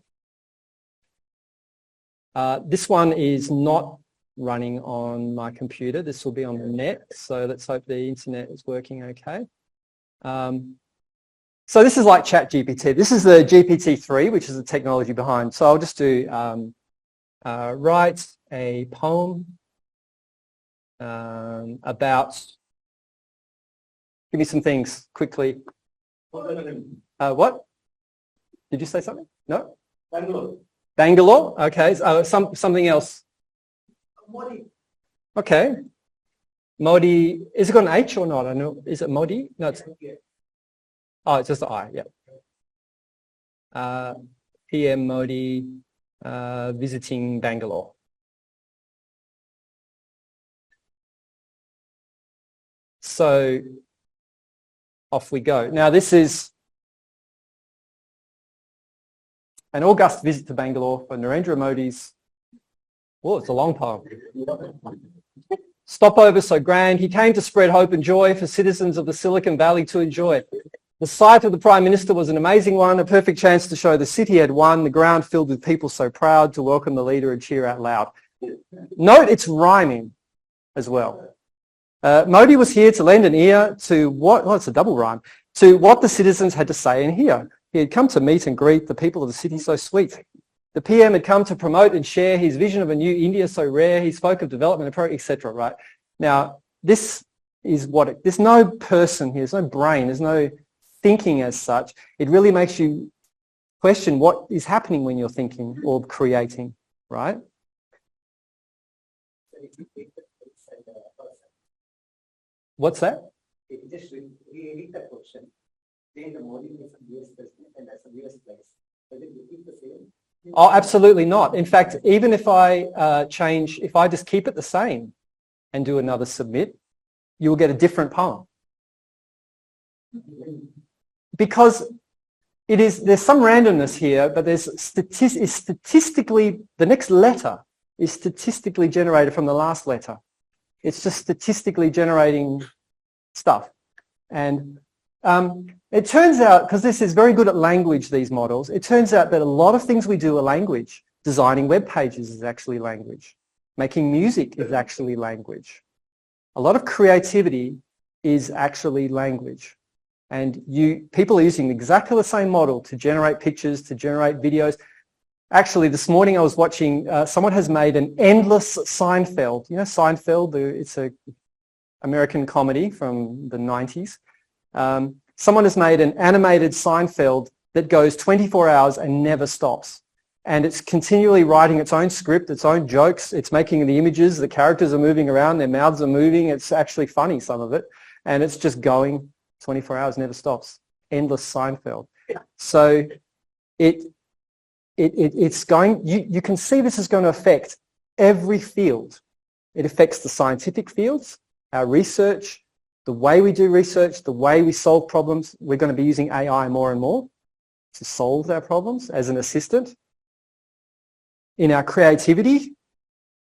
This one is not running on my computer. This will be on the net. So let's hope the internet is working okay. So this is like ChatGPT. This is the GPT-3, which is the technology behind. So I'll just do write a poem about, give me some things quickly. What? Did you say something? No? Bangalore. Bangalore? Okay. So, something else. Modi. Okay. Modi. Is it got an H or not? I know. Is it Modi? No, it's. Oh, it's just the I. Yeah. PM Modi visiting Bangalore. So off we go. Now this is an august visit to Bangalore for Narendra Modi's, oh, it's a long poem. Stopover so grand, he came to spread hope and joy for citizens of the Silicon Valley to enjoy. The sight of the Prime Minister was an amazing one, a perfect chance to show the city had won, the ground filled with people so proud to welcome the leader and cheer out loud. Note it's rhyming as well. Modi was here to lend an ear to what, it's a double rhyme, to what the citizens had to say and hear. He had come to meet and greet the people of the city so sweet. The PM had come to promote and share his vision of a new India so rare. He spoke of development and progress, etc. Right? Now, this is what, there's no person here, there's no brain, there's no thinking as such. It really makes you question what is happening when you're thinking or creating, right? What's that? Read that question. Saying the Modi is a US president and that's a US place. Does it repeat the same? Oh, absolutely not. In fact, even if I change, if I just keep it the same and do another submit, you will get a different poem. Because it is, there's some randomness here, but there's statistically, the next letter is statistically generated from the last letter. It's just statistically generating stuff. And it turns out, because this is very good at language, these models, it turns out that a lot of things we do are language. Designing web pages is actually language. Making music is actually language. A lot of creativity is actually language. And people are using exactly the same model to generate pictures, to generate videos. Actually, this morning I was watching, someone has made an endless Seinfeld. You know Seinfeld? It's an American comedy from the 90s. Someone has made an animated Seinfeld that goes 24 hours and never stops. And it's continually writing its own script, its own jokes. It's making the images, the characters are moving around, their mouths are moving. It's actually funny, some of it. And it's just going 24 hours, never stops. Endless Seinfeld. So it's going, you can see this is going to affect every field. It affects the scientific fields, our research, the way we do research, the way we solve problems. We're going to be using AI more and more to solve our problems as an assistant. In our creativity,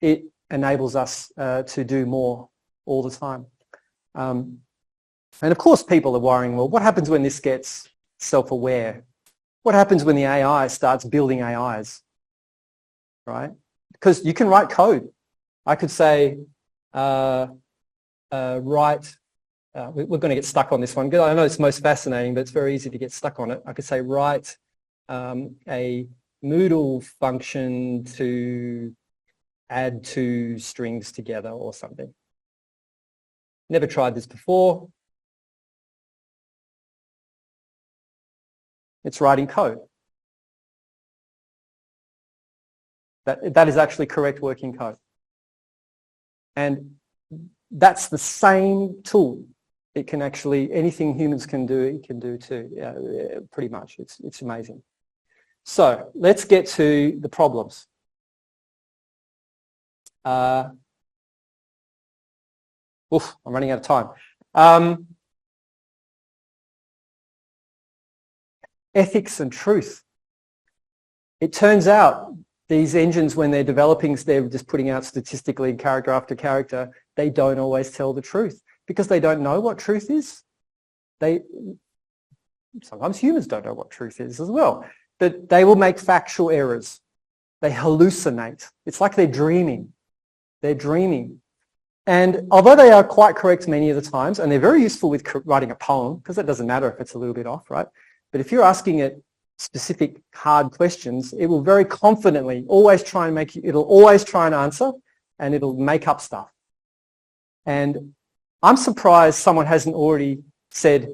it enables us to do more all the time. And of course people are worrying, well, what happens when this gets self-aware? What happens when the AI starts building AIs, right? Because you can write code. I could say, write, we're going to get stuck on this one. I know it's most fascinating, but it's very easy to get stuck on it. I could say, write a Moodle function to add two strings together or something. Never tried this before. It's writing code. That is actually correct working code. And that's the same tool It can actually, anything humans can do, it can do too, pretty much. It's amazing. So let's get to the problems. I'm running out of time. Ethics and truth. It turns out these engines, when they're developing, they're just putting out statistically character after character, they don't always tell the truth because they don't know what truth is. Sometimes humans don't know what truth is as well, but they will make factual errors. They hallucinate. It's like they're dreaming. They're dreaming. And although they are quite correct many of the times, and they're very useful with writing a poem, because it doesn't matter if it's a little bit off, right? But if you're asking it specific hard questions, it will very confidently always try and it'll always try and answer, and it'll make up stuff. And I'm surprised someone hasn't already said,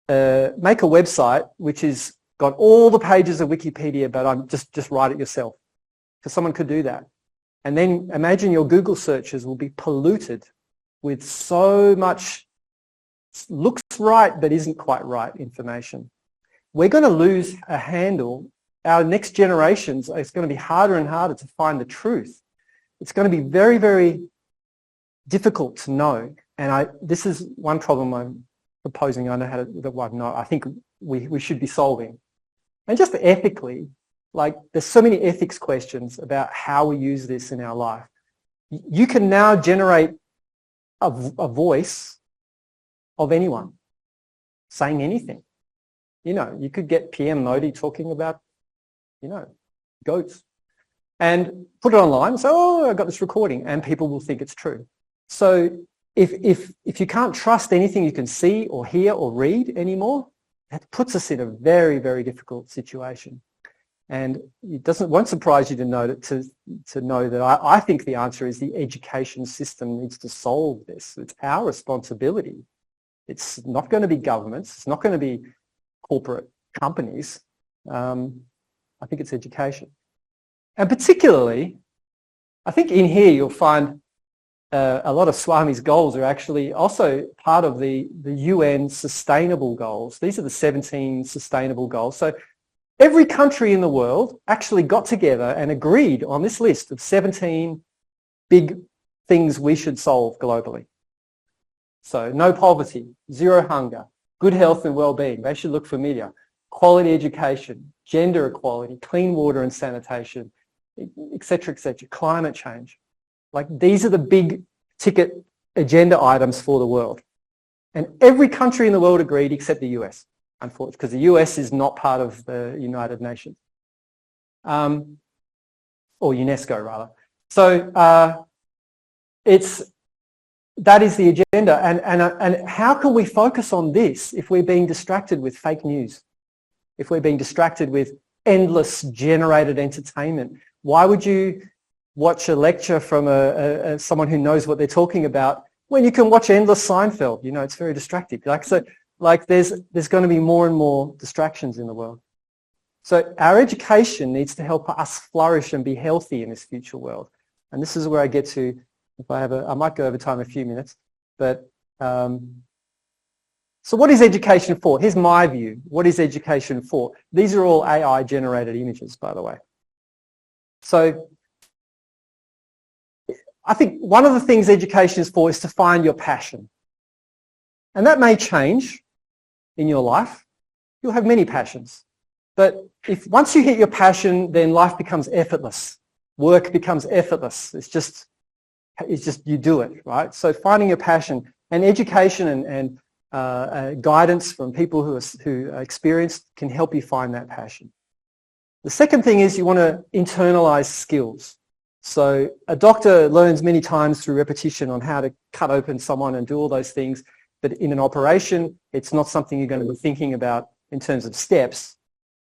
make a website which is got all the pages of Wikipedia, but just write it yourself. Because someone could do that. And then imagine your Google searches will be polluted with so much looks right but isn't quite right information. We're going to lose a handle. Our next generations, it's going to be harder and harder to find the truth. It's going to be very, very difficult to know. And this is one problem I'm proposing. I know how to, I think we should be solving. And just ethically, like there's so many ethics questions about how we use this in our life. You can now generate a voice of anyone saying anything. You know, you could get PM Modi talking about, goats and put it online and say, oh, I got this recording, and people will think it's true. So if you can't trust anything you can see or hear or read anymore, that puts us in a very, very difficult situation. And it won't surprise you to know that I think the answer is the education system needs to solve this. It's our responsibility. It's not going to be governments. It's not going to be corporate companies. I think it's education. And particularly, I think in here you'll find a lot of Swami's goals are actually also part of the UN sustainable goals. These are the 17 sustainable goals. So every country in the world actually got together and agreed on this list of 17 big things we should solve globally. So no poverty, zero hunger, good health and well-being. They should look familiar. Quality education, gender equality, clean water and sanitation, etc., etc. Climate change. Like these are the big ticket agenda items for the world. And every country in the world agreed except the US, unfortunately, because the US is not part of the United Nations. Or UNESCO rather. So that is the agenda. And how can we focus on this if we're being distracted with fake news? If we're being distracted with endless generated entertainment? Why would you watch a lecture from someone who knows what they're talking about when you can watch endless Seinfeld? You know, it's very distracting. There's going to be more and more distractions in the world. So our education needs to help us flourish and be healthy in this future world. And this is where I get to, I might go over time a few minutes, but so what is education for? Here's my view. What is education for? These are all AI generated images, by the way. So I think one of the things education is for is to find your passion. And that may change in your life. You'll have many passions. But once you hit your passion, then life becomes effortless. Work becomes effortless. It's just you do it, right? So finding your passion and education and guidance from people who are experienced can help you find that passion. The second thing is you want to internalize skills. So a doctor learns many times through repetition on how to cut open someone and do all those things. But in an operation, it's not something you're going to be thinking about in terms of steps.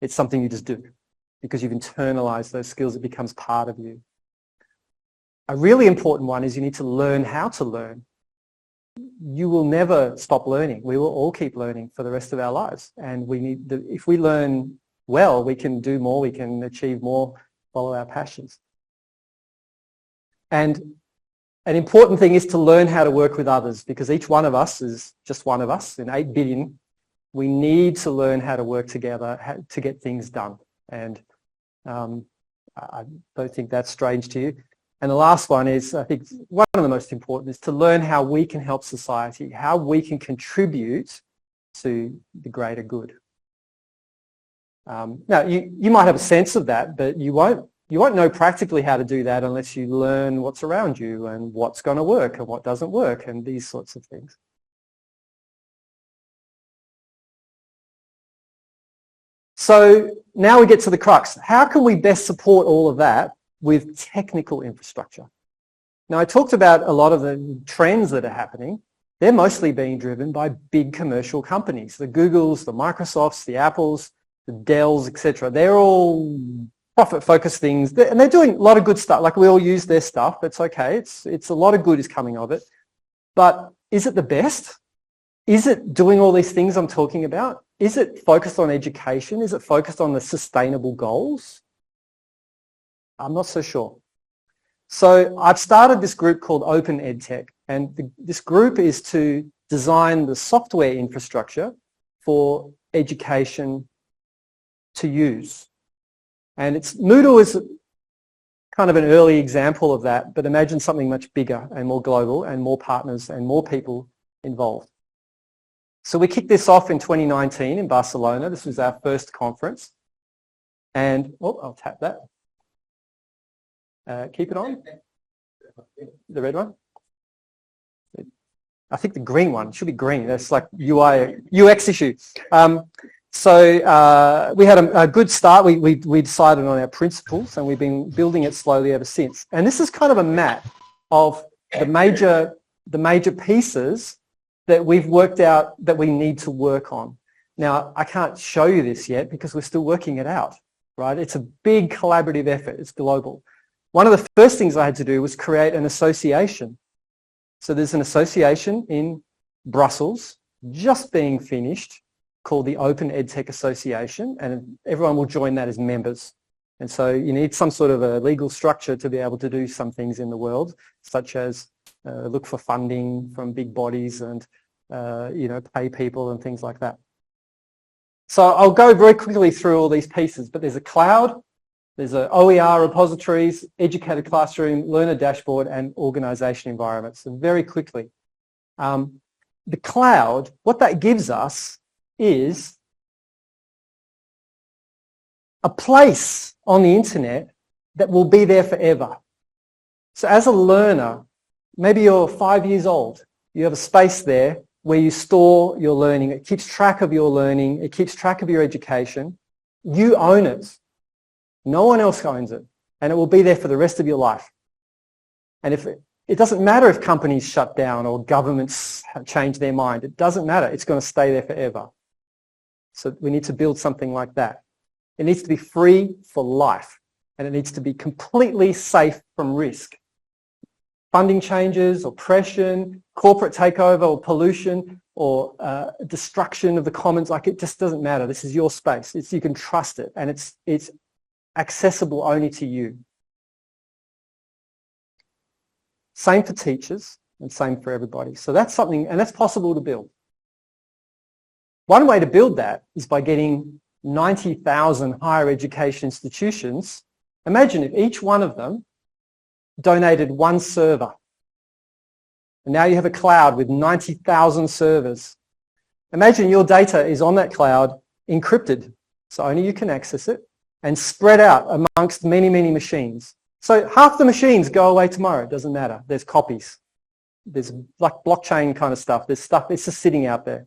It's something you just do because you've internalized those skills. It becomes part of you. A really important one is you need to learn how to learn. You will never stop learning. We will all keep learning for the rest of our lives. And if we learn well, we can do more, we can achieve more, follow our passions. And an important thing is to learn how to work with others, because each one of us is just one of us in 8 billion. We need to learn how to work together to get things done. And I don't think that's strange to you. And the last one is, I think one of the most important, is to learn how we can help society, how we can contribute to the greater good. Now, you might have a sense of that, but you won't know practically how to do that unless you learn what's around you and what's going to work and what doesn't work and these sorts of things. So now we get to the crux. How can we best support all of that with technical infrastructure? Now, I talked about a lot of the trends that are happening. They're mostly being driven by big commercial companies, the Googles, the Microsofts, the Apples, the Dells, etc. They're all profit-focused things, and they're doing a lot of good stuff. Like, we all use their stuff. It's okay. It's a lot of good is coming of it. But is it the best? Is it doing all these things I'm talking about? Is it focused on education? Is it focused on the sustainable goals? I'm not so sure. So I've started this group called Open EdTech, and this group is to design the software infrastructure for education to use. And Moodle is kind of an early example of that, but imagine something much bigger and more global and more partners and more people involved. So we kicked this off in 2019 in Barcelona. This was our first conference. And, oh, I'll tap that. Keep it on. The red one? I think the green one. It should be green. That's like UX issue. So we had a good start. We decided on our principles, and we've been building it slowly ever since. And this is kind of a map of the major pieces that we've worked out that we need to work on. Now, I can't show you this yet because we're still working it out, right? It's a big collaborative effort. It's global. One of the first things I had to do was create an association. So there's an association in Brussels just being finished called the Open EdTech Association, and everyone will join that as members. And so you need some sort of a legal structure to be able to do some things in the world, such as look for funding from big bodies and pay people and things like that. So I'll go very quickly through all these pieces, but there's a cloud, there's a OER repositories, educated classroom, learner dashboard, and organization environment. So very quickly, the cloud, what that gives us is a place on the internet that will be there forever. So as a learner, maybe you're 5 years old, you have a space there where you store your learning. It keeps track of your learning. It keeps track of your education. You own it. No one else owns it. And it will be there for the rest of your life. And it doesn't matter if companies shut down or governments change their mind. It doesn't matter. It's going to stay there forever. So we need to build something like that. It needs to be free for life. And it needs to be completely safe from risk. Funding changes, oppression, corporate takeover or pollution or destruction of the commons, like, it just doesn't matter. This is your space. You can trust it, and it's accessible only to you. Same for teachers and same for everybody. So that's something, and that's possible to build. One way to build that is by getting 90,000 higher education institutions. Imagine if each one of them donated one server. And now you have a cloud with 90,000 servers. Imagine your data is on that cloud encrypted, so only you can access it, and spread out amongst many, many machines. So half the machines go away tomorrow. It doesn't matter. There's copies. There's like blockchain kind of stuff. There's stuff, it's just sitting out there.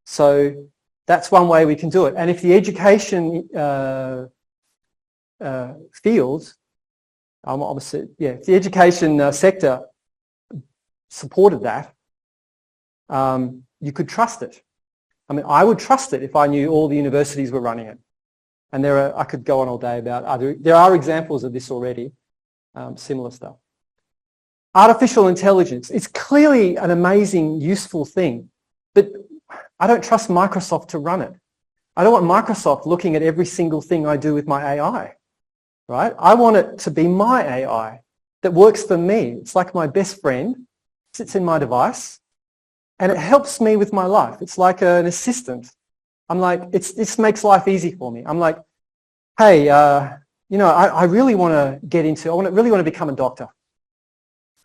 So that's one way we can do it. And if the education field, if the education sector supported that, you could trust it. I mean, I would trust it if I knew all the universities were running it. And I could go on all day about there are examples of this already, similar stuff. Artificial intelligence, it's clearly an amazing, useful thing, but I don't trust Microsoft to run it. I don't want Microsoft looking at every single thing I do with my AI, right? I want it to be my AI. that works for me. It's like my best friend, sits in my device, and it helps me with my life. It's like an assistant. I'm like, this makes life easy for me. I'm like, hey, you know, I really want to get into, really want to become a doctor.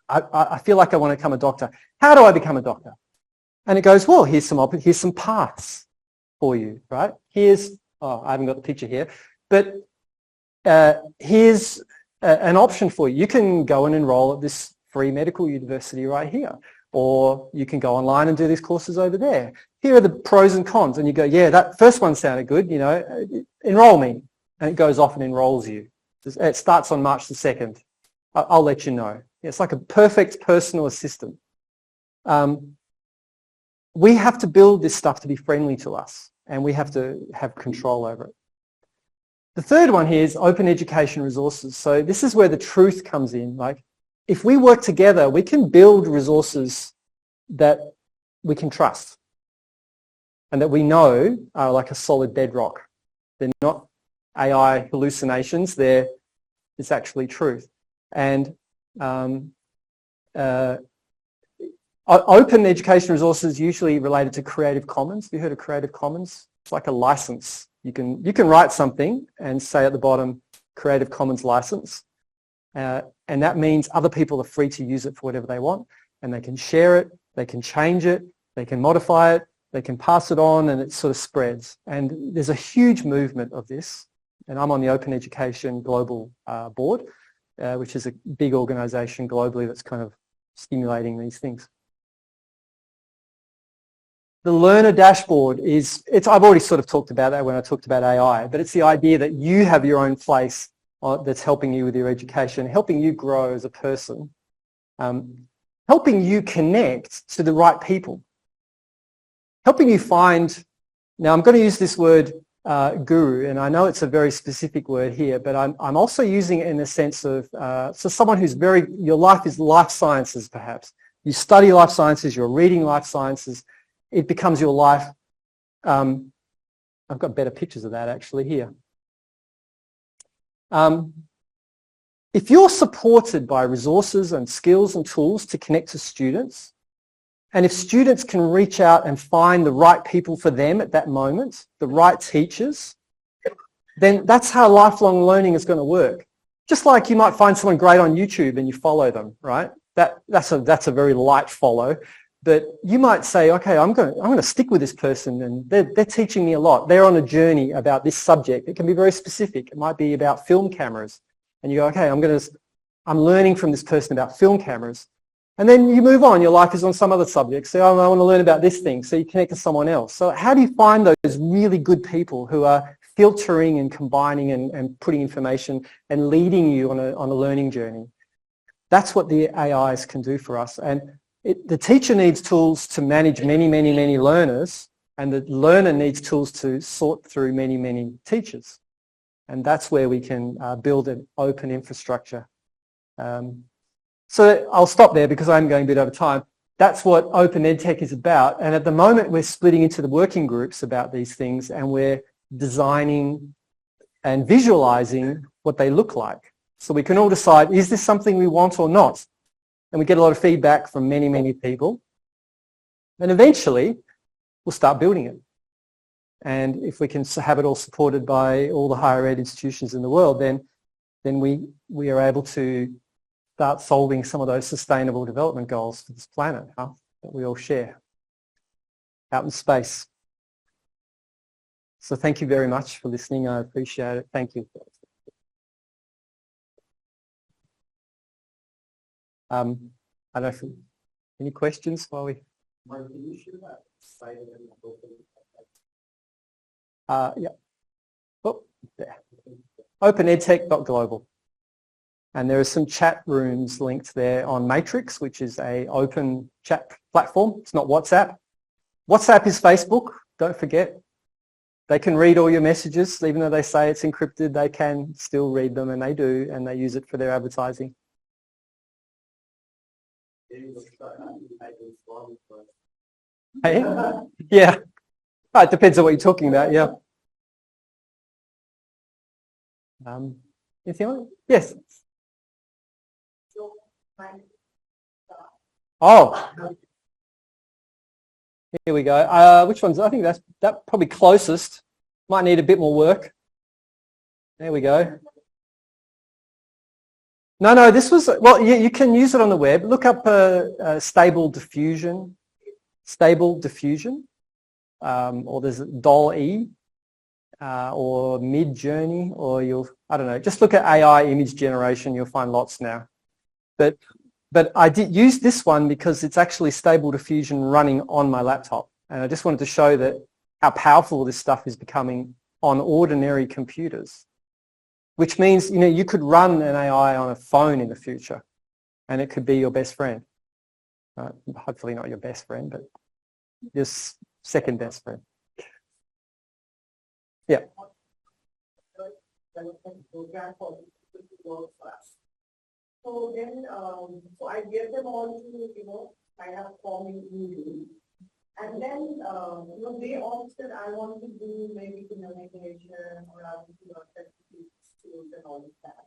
I feel like I want to become a doctor. How do I become a doctor? And it goes, well, here's some paths for you, right? I haven't got the picture here, but here's an option for you. You can go and enroll at this free medical university right here, or you can go online and do these courses over there. Here are the pros and cons. And you go, yeah, that first one sounded good, you know, enroll me. And it goes off and enrolls you. It starts on March the 2nd. I'll let you know. It's like a perfect personal assistant. We have to build this stuff to be friendly to us, and we have to have control over it. The third one here is open education resources. So this is where the truth comes in. Like, if we work together, we can build resources that we can trust and that we know are like a solid bedrock. They're not AI hallucinations. It's actually truth. And open education resources usually related to Creative Commons. Have you heard of Creative Commons? It's like a license. You can write something and say at the bottom, Creative Commons license. And that means other people are free to use it for whatever they want, and they can share it, they can change it, they can modify it, they can pass it on, and it sort of spreads. And there's a huge movement of this. And I'm on the Open Education Global Board, which is a big organization globally that's kind of stimulating these things. The learner dashboard I've already sort of talked about that when I talked about AI, but it's the idea that you have your own place that's helping you with your education, helping you grow as a person, helping you connect to the right people, helping you find, now I'm going to use this word guru, and I know it's a very specific word here, but I'm also using it in the sense of, so someone who's your life is life sciences perhaps. You study life sciences, you're reading life sciences, it becomes your life. I've got better pictures of that actually here. If you're supported by resources and skills and tools to connect to students, and if students can reach out and find the right people for them at that moment, the right teachers, then that's how lifelong learning is going to work. Just like you might find someone great on YouTube and you follow them, right? That's a very light follow. But you might say, okay, I'm going to stick with this person, and they're teaching me a lot. They're on a journey about this subject. It can be very specific. It might be about film cameras. And you go, okay, I'm learning from this person about film cameras. And then you move on. Your life is on some other subject. So I want to learn about this thing. So you connect to someone else. So how do you find those really good people who are filtering and combining and putting information and leading you on a learning journey? That's what the AIs can do for us. And the teacher needs tools to manage many, many, many learners, and the learner needs tools to sort through many, many teachers. And that's where we can build an open infrastructure. So I'll stop there because I'm going a bit over time. That's what Open EdTech is about. And at the moment, we're splitting into the working groups about these things, and we're designing and visualizing what they look like. So we can all decide, is this something we want or not? And we get a lot of feedback from many, many people. And eventually, we'll start building it. And if we can have it all supported by all the higher ed institutions in the world, then we are able to start solving some of those sustainable development goals for this planet, that we all share out in space. So thank you very much for listening. I appreciate it. Thank you. I don't know if any questions while we. Mark, can you share that site again? Yeah. Oh, there. OpenEdTech.global. And there are some chat rooms linked there on Matrix, which is an open chat platform. It's not WhatsApp. WhatsApp is Facebook, don't forget. They can read all your messages, even though they say it's encrypted, they can still read them, and they do, and they use it for their advertising. Hey? Yeah. Oh, it depends on what you're talking about, yeah. Anything else? Yes. So Oh, here we go. Which one's? I think that's probably closest. Might need a bit more work. There we go. No, this was, well, you can use it on the web. Look up stable diffusion, or there's DALL-E, or Mid-Journey, or I don't know, just look at AI image generation, you'll find lots now. But I did use this one because it's actually stable diffusion running on my laptop. And I just wanted to show that how powerful this stuff is becoming on ordinary computers, which means, you could run an AI on a phone in the future and it could be your best friend. Hopefully not your best friend, but your second best friend. Yeah. So then, so I get them all to, I have forming Moodle. And then, they all said, I want to do maybe communication or I want to do skills and all of that.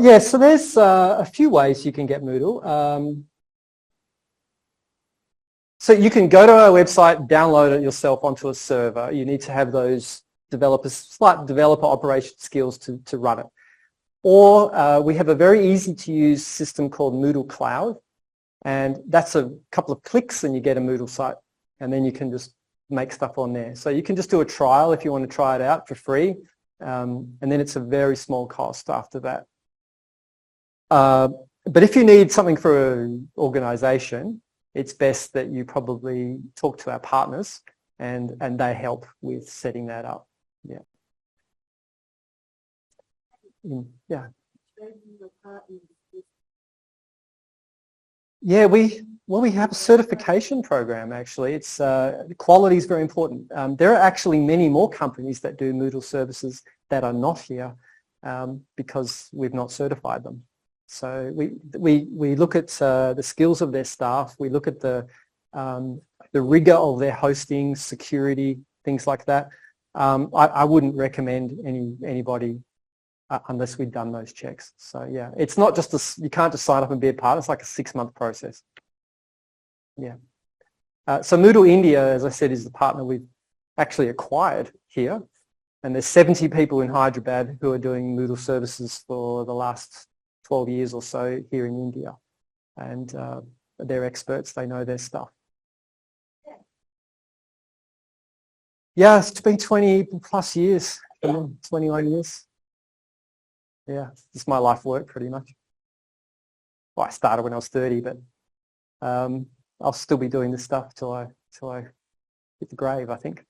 Yeah, so there's a few ways you can get Moodle. So you can go to our website, download it yourself onto a server. You need to have those slight developer operation skills to run it. Or we have a very easy to use system called Moodle Cloud. And that's a couple of clicks and you get a Moodle site. And then you can just make stuff on there. So you can just do a trial if you want to try it out for free. And then it's a very small cost after that. But if you need something for an organization, it's best that you probably talk to our partners and they help with setting that up. Yeah. Yeah. Yeah, we have a certification program actually. It's quality is very important. There are actually many more companies that do Moodle services that are not here because we've not certified them. So we look at the skills of their staff. We look at the rigor of their hosting, security, things like that. I wouldn't recommend anybody unless we've done those checks. So yeah, it's not just you can't just sign up and be a partner. It's like a 6-month process. Yeah. So Moodle India, as I said, is the partner we've actually acquired here. And there's 70 people in Hyderabad who are doing Moodle services for the last 12 years or so here in India. And they're experts. They know their stuff. Yeah, it's been 20 plus years, 21 years. Yeah, it's my life work pretty much. Well, I started when I was 30, but I'll still be doing this stuff till I hit the grave, I think.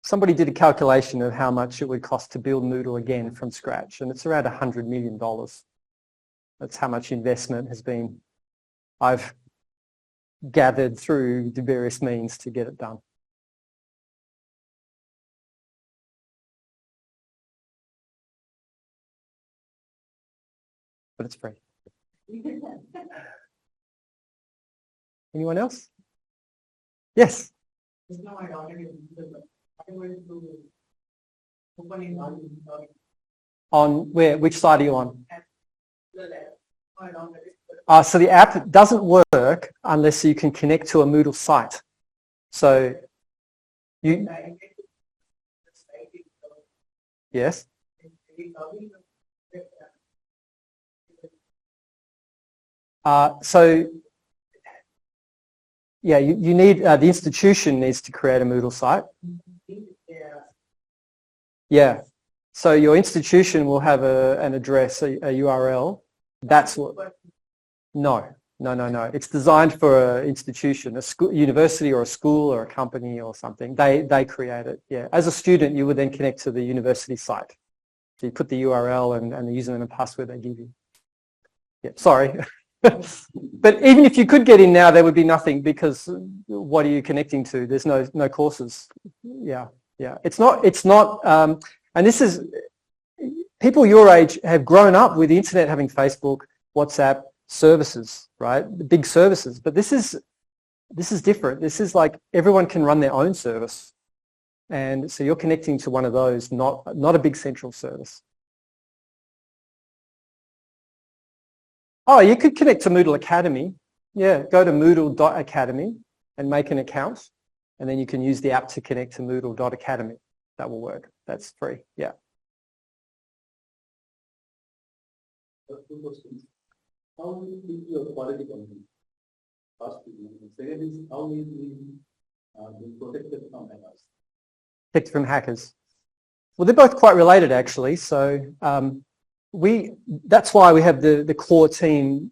Somebody did a calculation of how much it would cost to build Moodle again from scratch, and it's around $100 million. That's how much investment has been I've gathered through the various means to get it done. But it's free. Anyone else? Yes. On where? Which side are you on? So the app doesn't work unless you can connect to a Moodle site. So you. Yes. So yeah, you need the institution needs to create a Moodle site. Yeah. So your institution will have an address, a URL. That's what. No. It's designed for an institution, a school, university, or a school, or a company, or something. They create it. Yeah. As a student, you would then connect to the university site. So you put the URL and the username and password they give you. Yeah. Sorry. But even if you could get in now, there would be nothing because what are you connecting to? There's no courses. Yeah. It's not. And this is people your age have grown up with the internet having Facebook, WhatsApp services. right? The big services. But this is different. This is like everyone can run their own service. And so you're connecting to one of those, not a big central service. Oh, you could connect to Moodle Academy. Yeah, go to moodle.academy and make an account. And then you can use the app to connect to moodle.academy. That will work. That's free. Yeah. Two questions. How will you keep your quality control? First, second is how will you be protected from hackers? Protected from hackers. Well, they're both quite related, actually. So that's why we have the core team.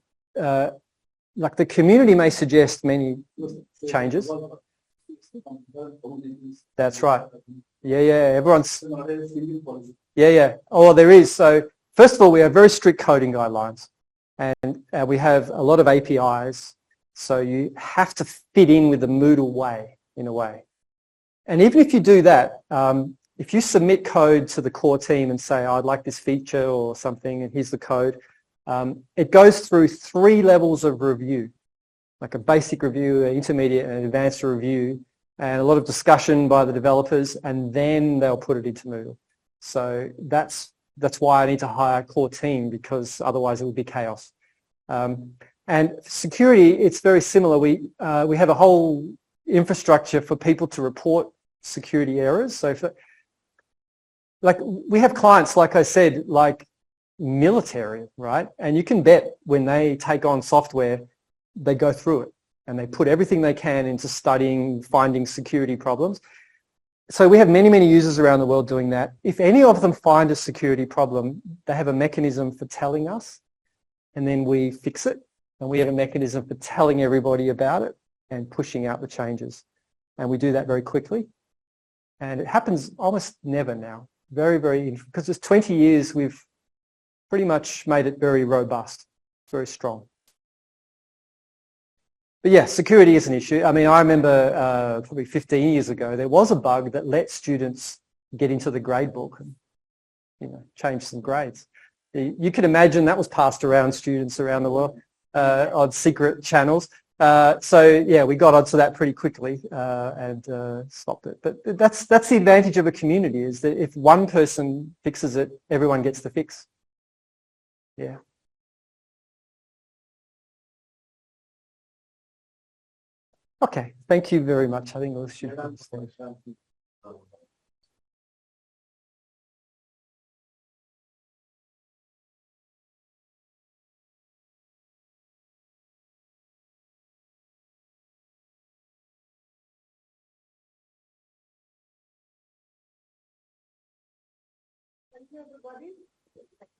Like the community may suggest many changes. That's right. Yeah, everyone's. Yeah. Oh, there is. So first of all, we have very strict coding guidelines, and we have a lot of APIs. So you have to fit in with the Moodle way, in a way. And even if you do that, if you submit code to the core team and say, I'd like this feature or something, and here's the code, it goes through 3 levels of review, like a basic review, an intermediate, and an advanced review, and a lot of discussion by the developers, and then they'll put it into Moodle. So that's why I need to hire a core team, because otherwise it would be chaos. And security, it's very similar. We have a whole infrastructure for people to report security errors. So like we have clients, like I said, like military, right? And you can bet when they take on software, they go through it and they put everything they can into studying, finding security problems. So we have many, many users around the world doing that. If any of them find a security problem, they have a mechanism for telling us, and then we fix it. And we have a mechanism for telling everybody about it and pushing out the changes. And we do that very quickly. And it happens almost never now. Very, because it's 20 years, we've pretty much made it very robust, very strong. But yeah, security is an issue. I mean, I remember probably 15 years ago, there was a bug that let students get into the grade book and, change some grades. You can imagine that was passed around students around the world on secret channels. So yeah, we got onto that pretty quickly and stopped it. But that's the advantage of a community, is that if one person fixes it, everyone gets the fix. Yeah. Okay, thank you very much. I think we should understand. Thank you, everybody,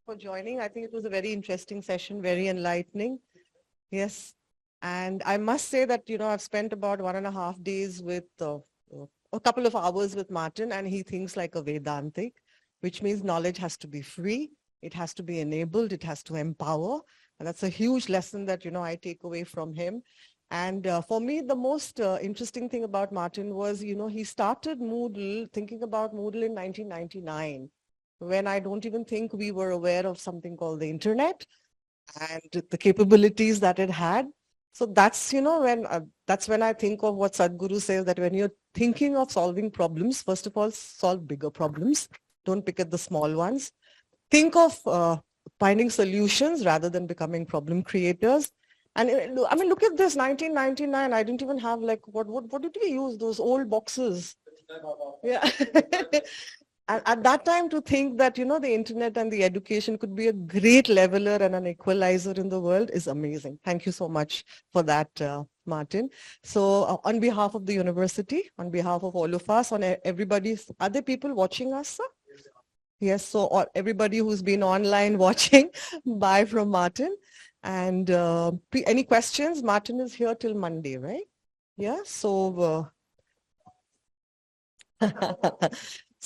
for joining. I think it was a very interesting session, very enlightening. Yes. And I must say that, I've spent about 1.5 days with a couple of hours with Martin, and he thinks like a Vedantic, which means knowledge has to be free. It has to be enabled. It has to empower. And that's a huge lesson that, I take away from him. And for me, the most interesting thing about Martin was, he started Moodle, thinking about Moodle in 1999, when I don't even think we were aware of something called the internet and the capabilities that it had. So that's, that's when I think of what Sadhguru says, that when you're thinking of solving problems, first of all, solve bigger problems. Don't pick at the small ones. Think of finding solutions rather than becoming problem creators. And I mean, look at this, 1999, I didn't even have what did we use? Those old boxes. Yeah. At that time, to think that, the internet and the education could be a great leveler and an equalizer in the world is amazing. Thank you so much for that, Martin. So on behalf of the university, on behalf of all of us, on everybody, are there people watching us, sir? Yes, so everybody who's been online watching, bye from Martin. And any questions? Martin is here till Monday, right? Yeah, so...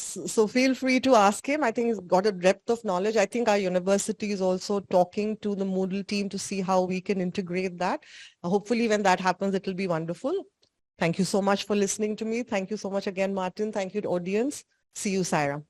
So feel free to ask him. I think he's got a depth of knowledge. I think our university is also talking to the Moodle team to see how we can integrate that. Hopefully when that happens, it will be wonderful. Thank you so much for listening to me. Thank you so much again, Martin. Thank you to audience. See you, Saira.